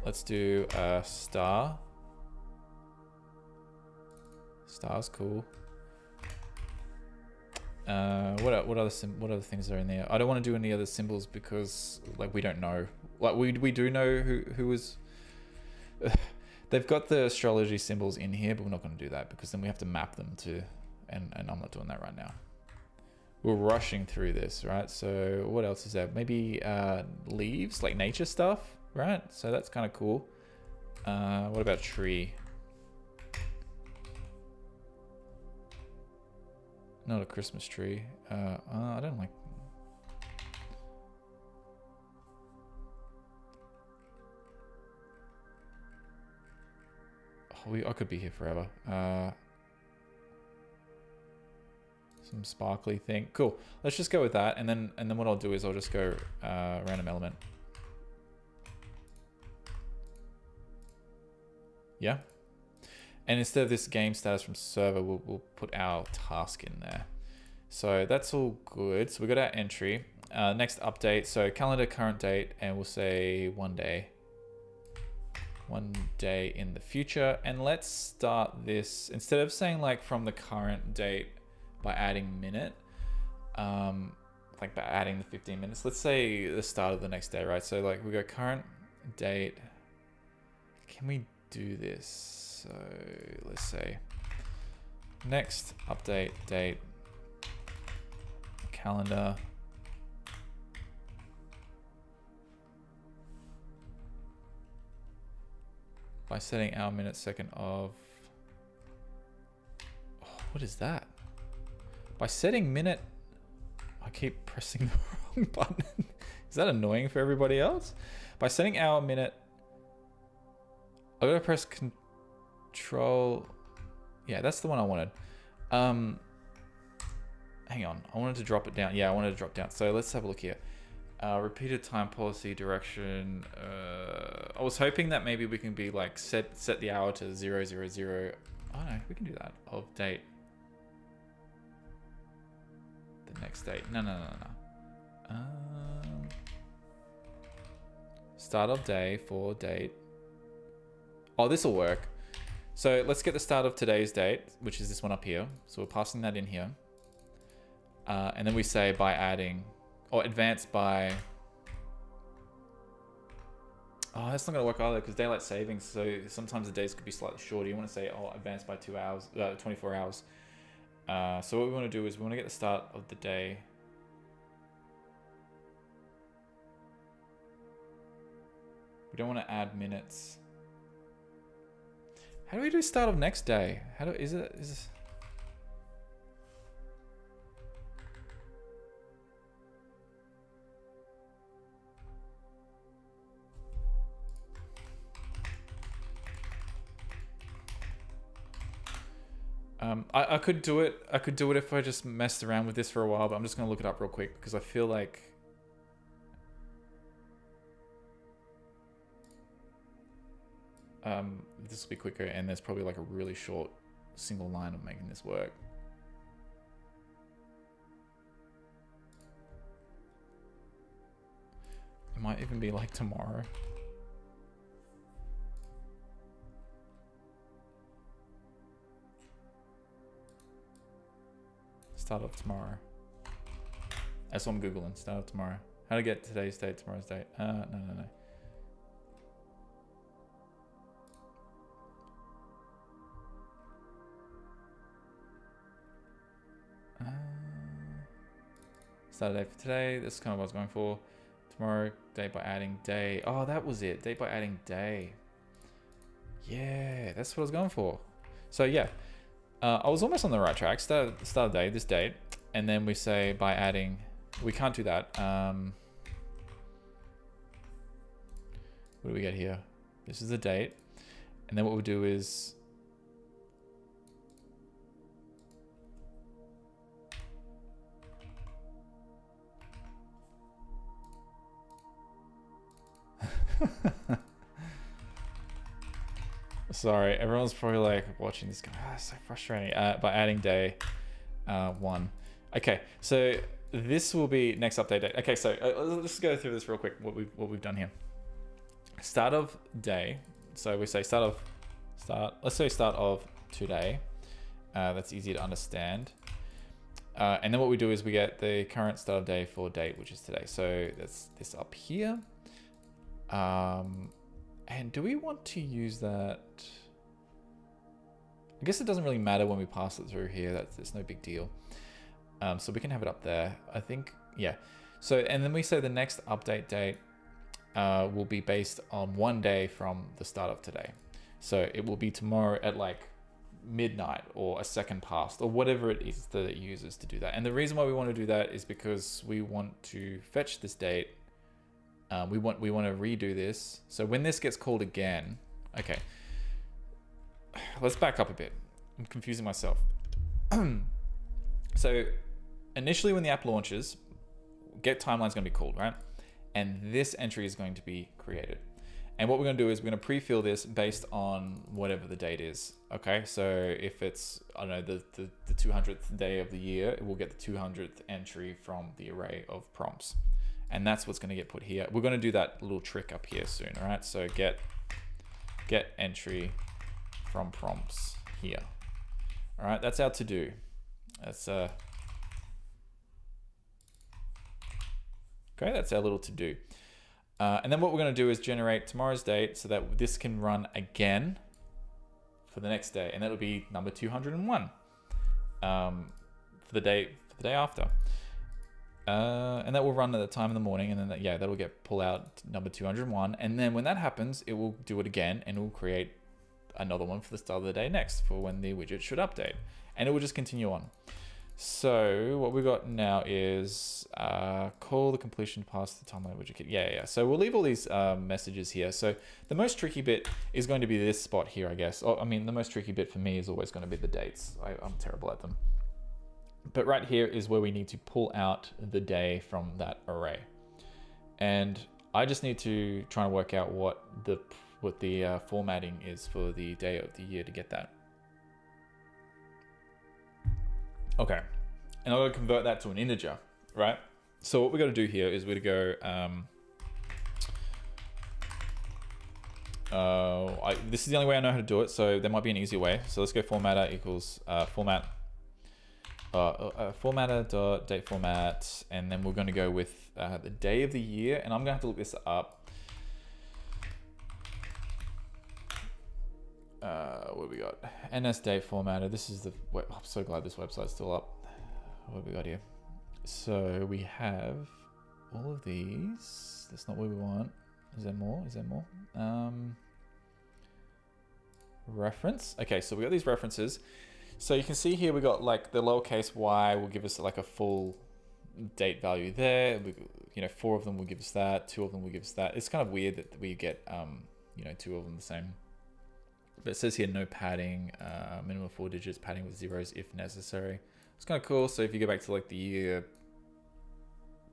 Let's do star. Star's cool. What other things are in there? I don't want to do any other symbols because like we don't know. Like we do know who was. They've got the astrology symbols in here, but we're not going to do that because then we have to map them to. And I'm not doing that right now. We're rushing through this, right? So what else is there? Maybe leaves, like nature stuff, right? So that's kind of cool. What about tree? Not a Christmas tree. I don't like. Oh, I could be here forever. Some sparkly thing. Cool. Let's just go with that, and then what I'll do is I'll just go random element. Yeah. And instead of this game status from server, we'll put our task in there. So that's all good. So we got our entry. Next update. So calendar current date, and we'll say 1 day. 1 day in the future. And let's start this instead of saying like from the current date by adding minute, like by adding the 15 minutes. Let's say the start of the next day, right? So like we go current date. Can we do this? So let's say next update date calendar. By setting our minute second of What is that? By setting minute, I keep pressing the wrong button. Is that annoying for everybody else? By setting hour, minute, I gotta press control. Yeah, that's the one I wanted. Hang on, I wanted to drop it down. Yeah, I wanted to drop down. So let's have a look here. Repeated time policy direction. I was hoping that maybe we can be like set the hour to 000. Oh no, we can do that. Of date. The next date. No. Start of day for date. Oh, this will work. So let's get the start of today's date, which is this one up here. So we're passing that in here. And then we say by adding, or advance by, oh, that's not gonna work either because daylight savings. So sometimes the days could be slightly shorter. You wanna say, oh, advance by 2 hours, 24 hours. So what we wanna do is we wanna get the start of the day. We don't wanna add minutes. How do we do start of next day? Is this? I could do it. I could do it if I just messed around with this for a while, but I'm just gonna look it up real quick because I feel like this will be quicker, and there's probably like a really short single line of making this work. It might even be like tomorrow. Start of tomorrow. That's what I'm Googling. Start of tomorrow. How to get today's date, tomorrow's date. No. Start a day for today. This is kind of what I was going for. Tomorrow, date by adding day. Oh, that was it. Date by adding day. Yeah, that's what I was going for. So yeah, I was almost on the right track. Start of day, this date. And then we say by adding, we can't do that. What do we get here? This is the date. And then what we'll do is, sorry, everyone's probably like watching this going, it's so frustrating. By adding day 1. Okay, so this will be next update date. Okay, so let's go through this real quick, what we've done here. Start of day. So we say let's say start of today. That's easy to understand. And then what we do is we get the current start of day for date, which is today. So that's this up here. And do we want to use that? I guess it doesn't really matter when we pass it through here. That's no big deal. So we can have it up there, I think. Yeah. So, and then we say the next update date will be based on 1 day from the start of today. So it will be tomorrow at like midnight or a second past or whatever it is that it uses to do that. And the reason why we want to do that is because we want to fetch this date. We want to redo this. So when this gets called again, okay, let's back up a bit. I'm confusing myself. So initially when the app launches, get timeline is going to be called, right? And this entry is going to be created. And what we're going to do is we're going to pre-fill this based on whatever the date is. Okay, so if it's, I don't know, the 200th day of the year, it will get the 200th entry from the array of prompts. And that's what's going to get put here. We're going to do that little trick up here soon, all right? So get entry from prompts here. All right, that's our to do. That's okay, that's our little to do. And then what we're going to do is generate tomorrow's date so that this can run again for the next day, and that'll be number 201 for the day after. And that will run at the time in the morning, and then that'll pull out number 201. And then when that happens, it will do it again, and it will create another one for the start of the day next for when the widget should update. and it will just continue on. So what we got now is call the completion past the timeline widget. Yeah. So we'll leave all these messages here. So the most tricky bit is going to be this spot here, I guess. I mean, the most tricky bit for me is always going to be the dates. I'm terrible at them. But right here is where we need to pull out the day from that array. And I just need to try and work out what the formatting is for the day of the year to get that. Okay, and I'm going to convert that to an integer, right? So what we got to do here is we're going to go, this is the only way I know how to do it, so there might be an easier way. So let's go formatter equals format, formatter.date format, and then we're going to go with the day of the year, and I'm going to have to look this up. What we got? NS date formatter. This is the web. I'm so glad this website's still up. What have we got here? So we have all of these. That's not what we want. Is there more? Is there more? Reference. Okay, so we got these references. So you can see here we got like the lowercase y will give us like a full date value there. You know, 4 of them will give us that. 2 of them will give us that. It's kind of weird that we get you know, 2 of them the same. But it says here no padding, minimum 4 digits, padding with zeros if necessary. It's kind of cool. So if you go back to like the year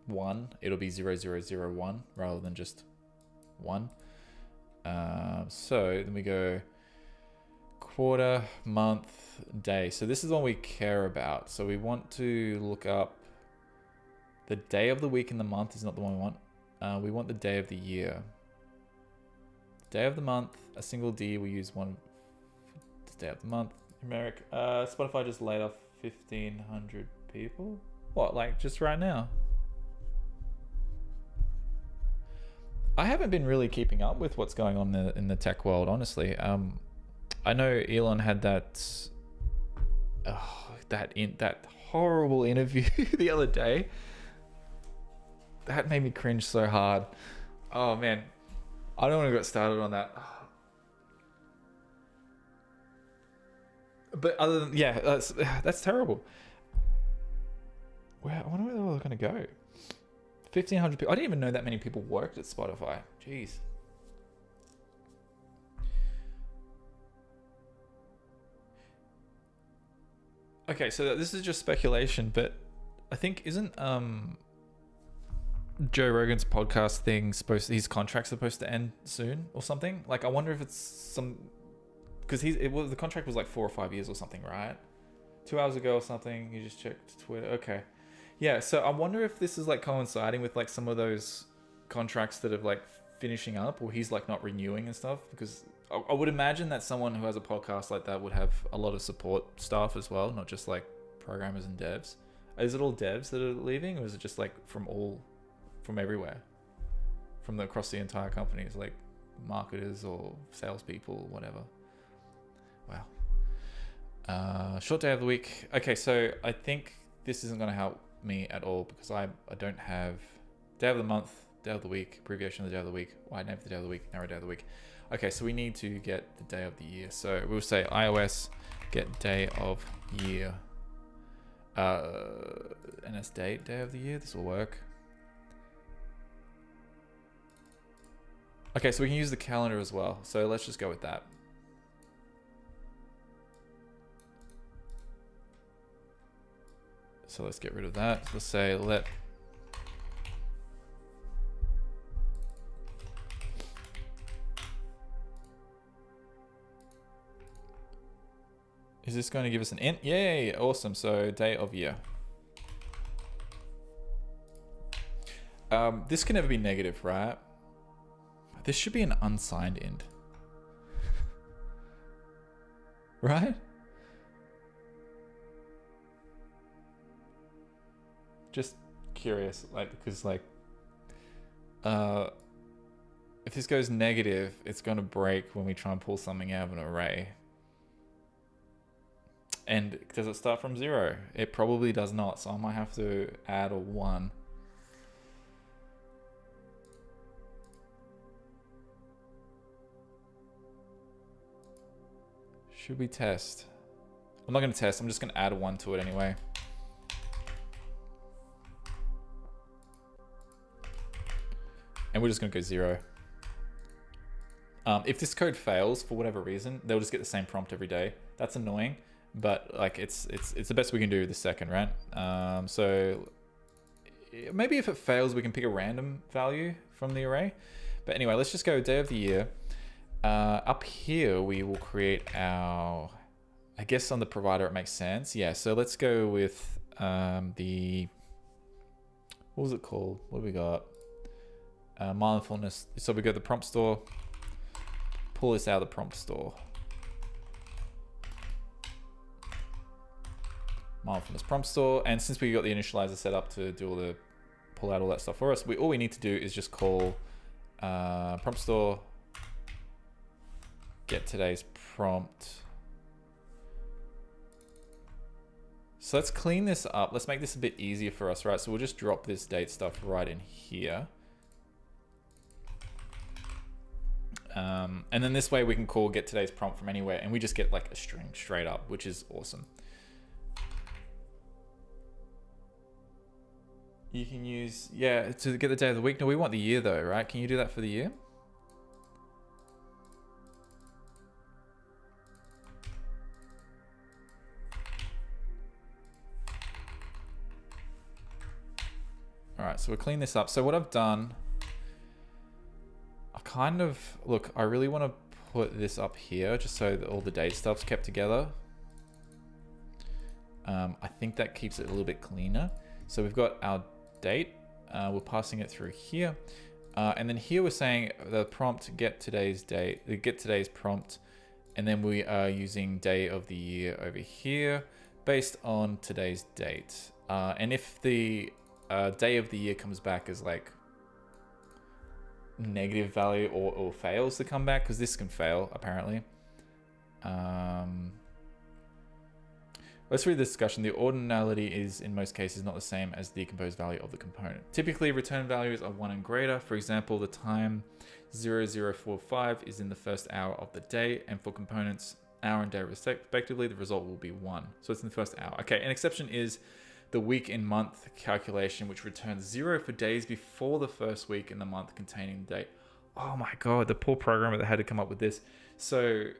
1, it'll be 0001 rather than just 1. So then we go quarter, month, day. So this is the one we care about. So we want to look up the day of the week in the month is not the one we want. We want the day of the year. Day of the month, a single D, we use one day of the month. Numeric. Spotify just laid off 1,500 people. What, like just right now? I haven't been really keeping up with what's going on in the tech world, honestly. I know Elon had that horrible interview the other day. That made me cringe so hard. Oh man. I don't want to get started on that. But other than, yeah, that's terrible. I wonder where they're all going to go. 1,500 people. I didn't even know that many people worked at Spotify. Jeez. Okay, so this is just speculation, but I think isn't Joe Rogan's podcast thing his contract's supposed to end soon or something? Like, I wonder if it's some, because the contract was like 4 or 5 years or something, right? 2 hours ago or something. You just checked Twitter. Okay, yeah. So I wonder if this is like coinciding with like some of those contracts that are like finishing up, or he's like not renewing and stuff. Because I would imagine that someone who has a podcast like that would have a lot of support staff as well, not just like programmers and devs. Is it all devs that are leaving, or is it just like from everywhere, across the entire companies, like marketers or salespeople, whatever? Wow. Short day of the week. Okay, so I think this isn't going to help me at all because I don't have day of the month, day of the week, abbreviation of the day of the week, wide name for the day of the week, narrow day of the week. Okay, so we need to get the day of the year. So we'll say iOS get day of year. NS date, day of the year. This will work. Okay, so we can use the calendar as well. So let's just go with that. So let's get rid of that. Let's say let is this going to give us an int? Yay, awesome. So day of year. This can never be negative, right? This should be an unsigned int. Right? Just curious, like, because like, if this goes negative, it's going to break when we try and pull something out of an array. And does it start from 0? It probably does not, so I might have to add a 1. Should we test? I'm not going to test. I'm just going to add 1 to it anyway. And we're just going to go 0. If this code fails for whatever reason, they'll just get the same prompt every day. That's annoying, but like it's the best we can do the second, right? So maybe if it fails, we can pick a random value from the array. But anyway, let's just go day of the year. Up here, we will create our, I guess on the provider it makes sense. Yeah, so let's go with the, what was it called? What do we got? Mindfulness. So we go to the prompt store, pull this out of the prompt store. Mindfulness prompt store. And since we got the initializer set up to do all the, pull out all that stuff for us, all we need to do is just call prompt store, get today's prompt. So let's clean this up. Let's make this a bit easier for us, right? So we'll just drop this date stuff right in here. And then this way we can call get today's prompt from anywhere, and we just get like a string straight up, which is awesome. You can use, yeah, to get the day of the week. No, we want the year though, right? Can you do that for the year? All right, so we'll clean this up. So what I've done, I kind of, look, I really want to put this up here just so that all the date stuff's kept together. I think that keeps it a little bit cleaner. So we've got our date, we're passing it through here. And then here we're saying the prompt, get today's date, get today's prompt. And then we are using day of the year over here based on today's date. And if the day of the year comes back as like negative value or fails to come back, because this can fail apparently. Let's read the discussion. The ordinality is in most cases not the same as the decomposed value of the component. Typically return values are 1 and greater. For example, the time 0045 is in the first hour of the day, and for components hour and day respectively, the result will be 1. So it's in the first hour. Okay, an exception is the week in month calculation, which returns 0 for days before the first week in the month containing the date. Oh my God, the poor programmer that had to come up with this. So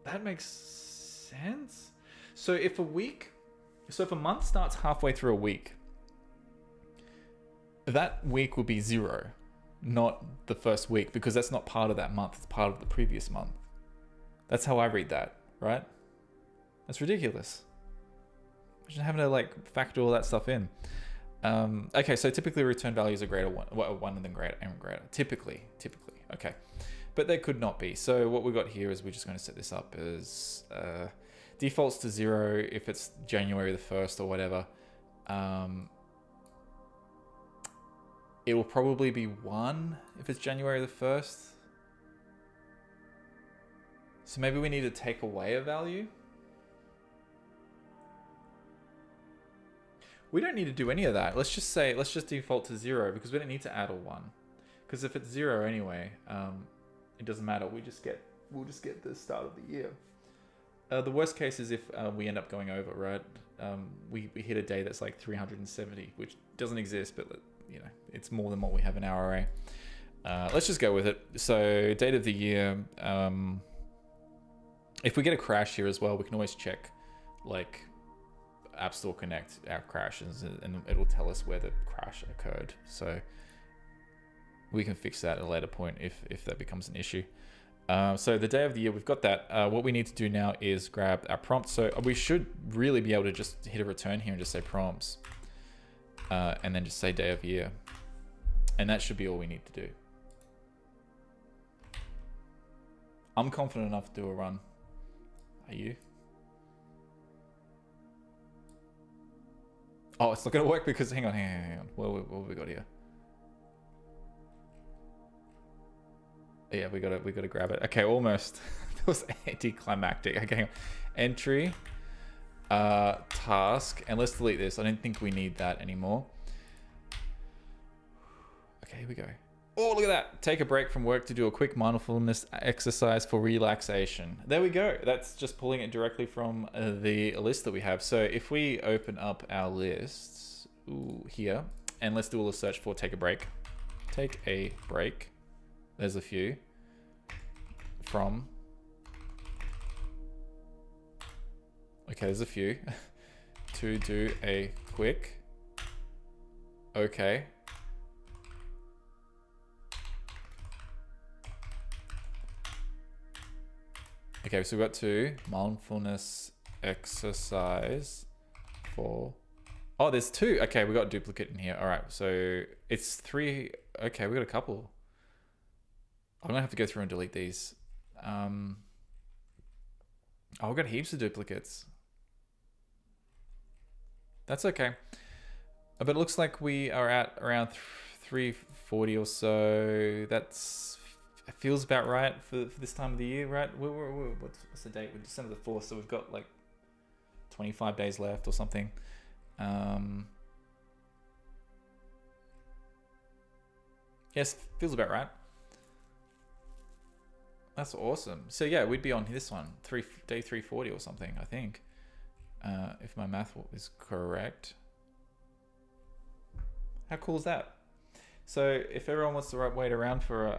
that makes sense. So if a month starts halfway through a week, that week will be 0, not the first week, because that's not part of that month. It's part of the previous month. That's how I read that, right? That's ridiculous. Imagine having to like factor all that stuff in. Okay, so typically return values are greater 1 and then greater and greater. Typically, okay. But they could not be. So what we've got here is we're just going to set this up as defaults to 0 if it's January the 1st or whatever. It will probably be 1 if it's January the 1st. So maybe we need to take away a value. We don't need to do any of that. Let's just default to 0 because we don't need to add a 1. Because if it's 0 anyway, it doesn't matter. We'll just get the start of the year. The worst case is if we end up going over, right? We hit a day that's like 370, which doesn't exist, but you know, it's more than what we have in our array. Let's just go with it. So date of the year. If we get a crash here as well, we can always check like App Store Connect our crashes, and it'll tell us where the crash occurred. So we can fix that at a later point if that becomes an issue. So the day of the year, we've got that. What we need to do now is grab our prompt. So we should really be able to just hit a return here and just say prompts, and then just say day of year. And that should be all we need to do. I'm confident enough to do a run. Are you? Oh, it's not going to work because, hang on. What have we got here? Yeah, we got to grab it. Okay, almost. That was anticlimactic. Okay, hang on. Entry, task, and let's delete this. I don't think we need that anymore. Okay, here we go. Oh, look at that. Take a break from work to do a quick mindfulness exercise for relaxation. There we go. That's just pulling it directly from the list that we have. So if we open up our lists here, and let's do a little search for take a break. Take a break. There's a few. From. Okay, there's a few. To do a quick. Okay. Okay, so we've got 2 mindfulness exercise for. Oh, there's 2. Okay, we got a duplicate in here. All right, so it's 3. Okay, we got a couple. I'm gonna have to go through and delete these. Oh, we've got heaps of duplicates. That's okay. But it looks like we are at around 340 or so. That's feels about right for this time of the year, right? What's the date? We're December the 4th, so we've got like 25 days left or something. Yes, feels about right. That's awesome. So yeah, we'd be on this one, day 340 or something, I think, if my math is correct. How cool is that? So if everyone wants to wait around for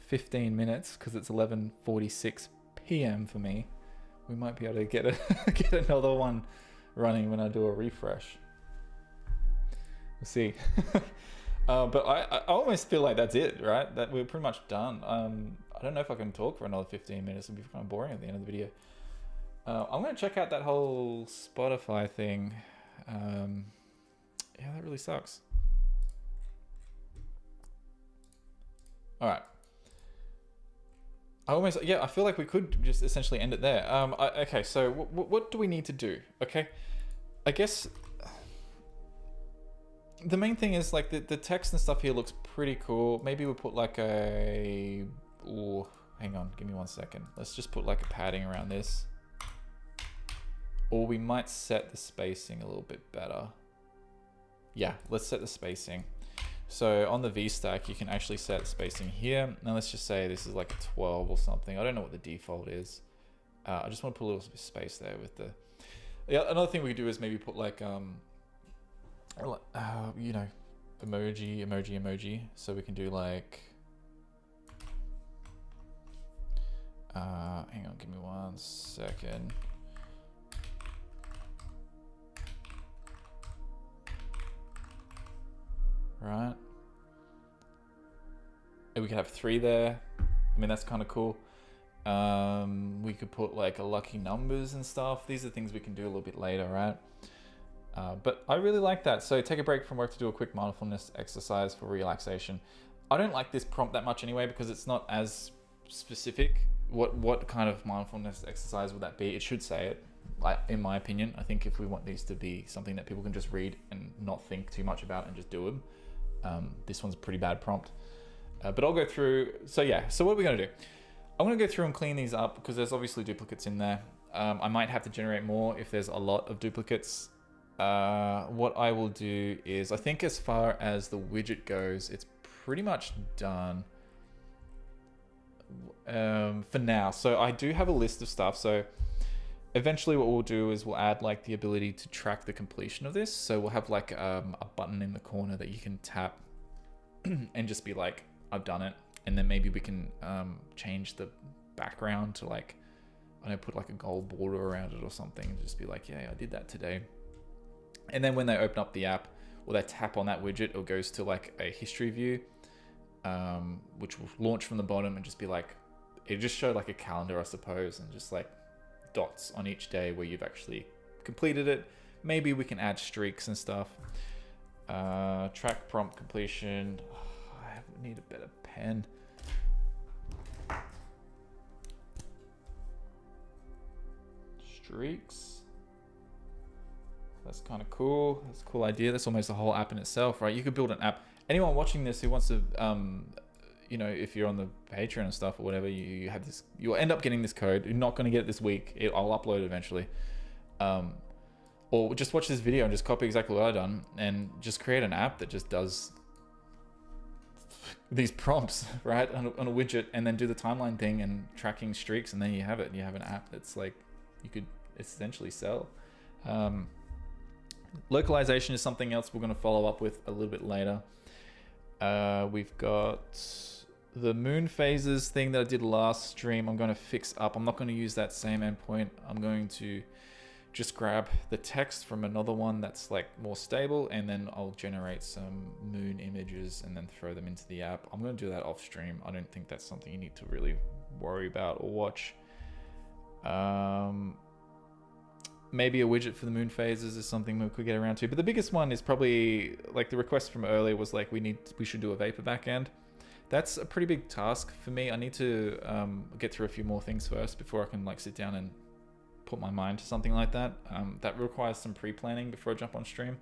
15 minutes, because it's 11:46 p.m. for me, we might be able to get get another one running when I do a refresh. We'll see. But I almost feel like that's it, right? That we're pretty much done. I don't know if I can talk for another 15 minutes. It'll be kind of boring at the end of the video. I'm going to check out that whole Spotify thing. Yeah, that really sucks. All right. I feel like we could just essentially end it there. Okay, so what do we need to do? Okay, I guess the main thing is like the text and stuff here looks pretty cool. Maybe we'll put like a, oh, hang on, give me 1 second. Let's just put like a padding around this. Or we might set the spacing a little bit better. Yeah, let's set the spacing. So on the VStack, you can actually set spacing here. Now let's just say this is like a 12 or something. I don't know what the default is. I just want to put a little bit of space there with the. Yeah, another thing we could do is maybe put like you know, emoji. So we can do like. Hang on, give me 1 second. Right. And we could have 3 there. I mean, that's kind of cool. We could put like a lucky numbers and stuff. These are things we can do a little bit later, right? But I really like that. So take a break from work to do a quick mindfulness exercise for relaxation. I don't like this prompt that much anyway, because it's not as specific. What kind of mindfulness exercise would that be? It should say it. In my opinion, I think if we want these to be something that people can just read and not think too much about and just do them, this one's a pretty bad prompt. But I'll go through. So yeah, so what are we gonna do? I'm gonna go through and clean these up because there's obviously duplicates in there. I might have to generate more if there's a lot of duplicates. What I will do is, I think as far as the widget goes, it's pretty much done for now. So I do have a list of stuff. So eventually what we'll do is we'll add like the ability to track the completion of this. So we'll have like a button in the corner that you can tap and just be like, I've done it. And then maybe we can change the background to like, I don't know, put like a gold border around it or something, and just be like, yeah, I did that today. And then when they open up the app or they tap on that widget, it goes to like a history view, which will launch from the bottom and just be like, it just showed like a calendar, I suppose, and just like dots on each day where you've actually completed it. Maybe we can add streaks and stuff. Track prompt completion. I need a better pen. Streaks. That's kind of cool. That's a cool idea. That's almost a whole app in itself, right? You could build an app. Anyone watching this who wants to, you know, if you're on the Patreon and stuff or whatever, you have this, you'll end up getting this code. You're not going to get it this week. I'll upload it eventually. or just watch this video and just copy exactly what I've done and just create an app that just does these prompts, right, on a widget, and then do the timeline thing and tracking streaks, and then you have it. You have an app that's like you could essentially sell. Localization is something else we're going to follow up with a little bit later. We've got the moon phases thing that I did last stream. I'm going to fix up. I'm not going to use that same endpoint. I'm going to just grab the text from another one that's like more stable, and then I'll generate some moon images and then throw them into the app. I'm going to do that off stream. I don't think that's something you need to really worry about or watch. Maybe a widget for the moon phases is something we could get around to, but the biggest one is probably like the request from earlier was like we should do a Vapor backend. That's a pretty big task for me. I need to get through a few more things first before I can like sit down and put my mind to something like that. That requires some pre-planning before I jump on stream.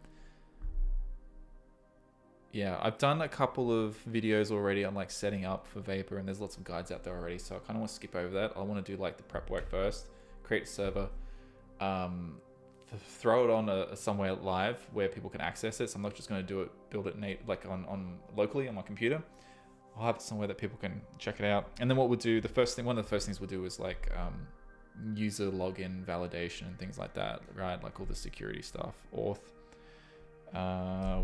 Yeah, I've done a couple of videos already on like setting up for Vapor, and there's lots of guides out there already, so I kind of want to skip over that. I want to do like the prep work first, create a server, throw it on somewhere live where people can access it. So I'm not just going to build it on locally on my computer. I'll have it somewhere that people can check it out. And then what we'll do, one of the first things we'll do is like user login validation and things like that, right? Like all the security stuff, auth.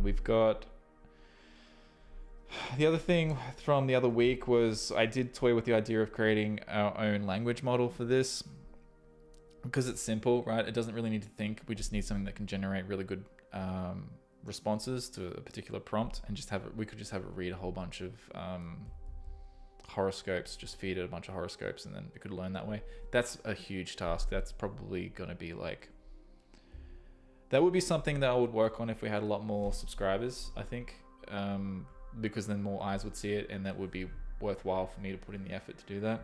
We've got the other thing from the other week was I did toy with the idea of creating our own language model for this because it's simple, right? It doesn't really need to think. We just need something that can generate really good responses to a particular prompt, and we could just have it read a whole bunch of horoscopes, just feed it a bunch of horoscopes, and then it could learn that way. That's a huge task. That's probably going to be like, that would be something that I would work on if we had a lot more subscribers, I think, because then more eyes would see it, and that would be worthwhile for me to put in the effort to do that.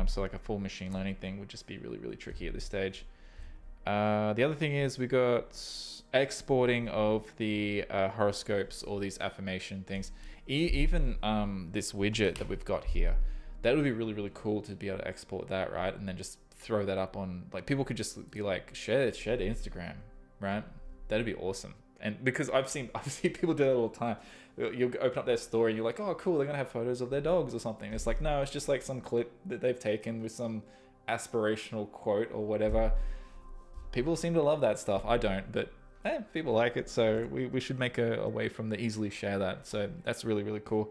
So like a full machine learning thing would just be really, really tricky at this stage. The other thing is we got exporting of the horoscopes, all these affirmation things. Even this widget that we've got here, that would be really, really cool to be able to export that, right? And then just throw that up on, like, people could just be like, share to Instagram, right? That'd be awesome. And because I've seen people do that all the time. You'll open up their story and you're like, oh, cool, they're gonna have photos of their dogs or something. It's like, no, it's just like some clip that they've taken with some aspirational quote or whatever. People seem to love that stuff. I don't, but people like it, so we should make a way from to easily share that. So that's really, really cool.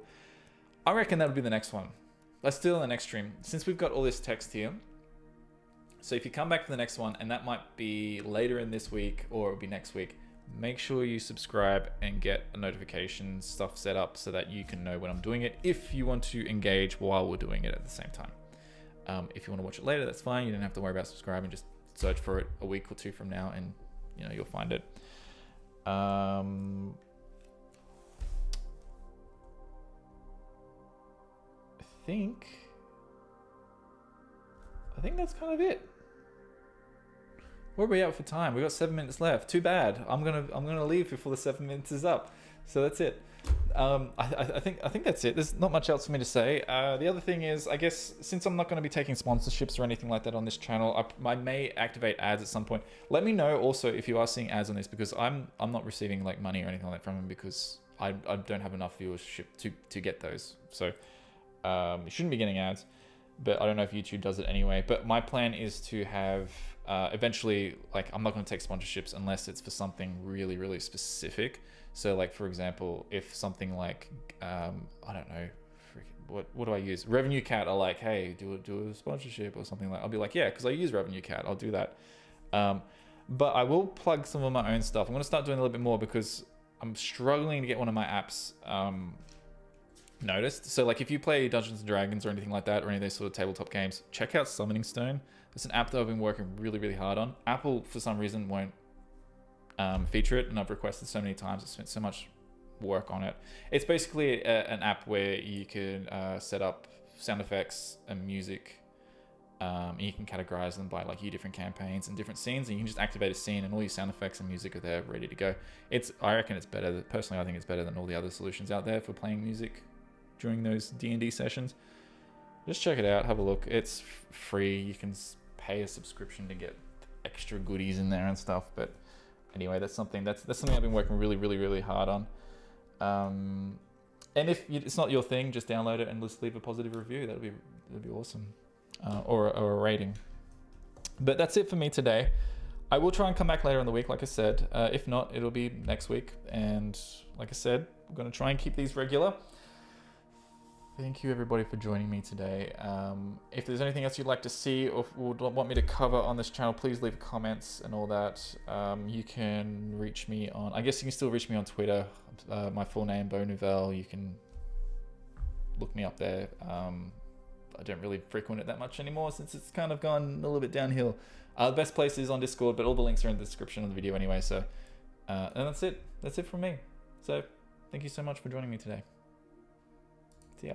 I reckon that would be the next one. Let's do it on the next stream. Since we've got all this text here, so if you come back for the next one, and that might be later in this week or it'll be next week, make sure you subscribe and get a notification stuff set up so that you can know when I'm doing it, if you want to engage while we're doing it at the same time. If you want to watch it later, that's fine. You don't have to worry about subscribing. Just search for it a week or two from now and you'll find it. I think that's kind of it. Where are we at for time? We got 7 minutes left. Too bad. I'm gonna leave before the 7 minutes is up. So that's it. I think that's it. There's not much else for me to say. The other thing is, I guess, since I'm not going to be taking sponsorships or anything like that on this channel, I may activate ads at some point. Let me know also if you are seeing ads on this, because I'm not receiving like money or anything like that from them, because I don't have enough viewership to get those. So you shouldn't be getting ads, but I don't know if YouTube does it anyway. But my plan is to have eventually, like, I'm not going to take sponsorships unless it's for something really, really specific. So like, for example, if something like, I don't know, what do I use? Revenue Cat are like, hey, do a sponsorship or something like, I'll be like, yeah, because I use Revenue Cat, I'll do that. But I will plug some of my own stuff. I'm going to start doing a little bit more because I'm struggling to get one of my apps noticed. So like, if you play Dungeons and Dragons or anything like that, or any of those sort of tabletop games, check out Summoning Stone. It's an app that I've been working really, really hard on. Apple, for some reason, won't feature it, and I've requested so many times. I've spent so much work on it. It's basically an app where you can set up sound effects and music, and you can categorize them by like your different campaigns and different scenes, and you can just activate a scene and all your sound effects and music are there ready to go. I reckon it's better. Personally, I think it's better than all the other solutions out there for playing music during those D&D sessions. Just check it out, have a look. It's free. You can pay a subscription to get extra goodies in there and stuff, but anyway, that's something I've been working really hard on. And if it's not your thing, just download it and just leave a positive review. That'd be awesome, or a rating. But that's it for me today. I will try and come back later in the week, like I said. If not, it'll be next week. And like I said, I'm going to try and keep these regular. Thank you everybody for joining me today. If there's anything else you'd like to see or would want me to cover on this channel, please leave comments and all that. You can reach me on, I guess you can still reach me on Twitter. My full name, Beau Nouvelle. You can look me up there. I don't really frequent it that much anymore since it's kind of gone a little bit downhill. The best place is on Discord, but all the links are in the description of the video anyway. So, and that's it. That's it from me. So, thank you so much for joining me today. See ya.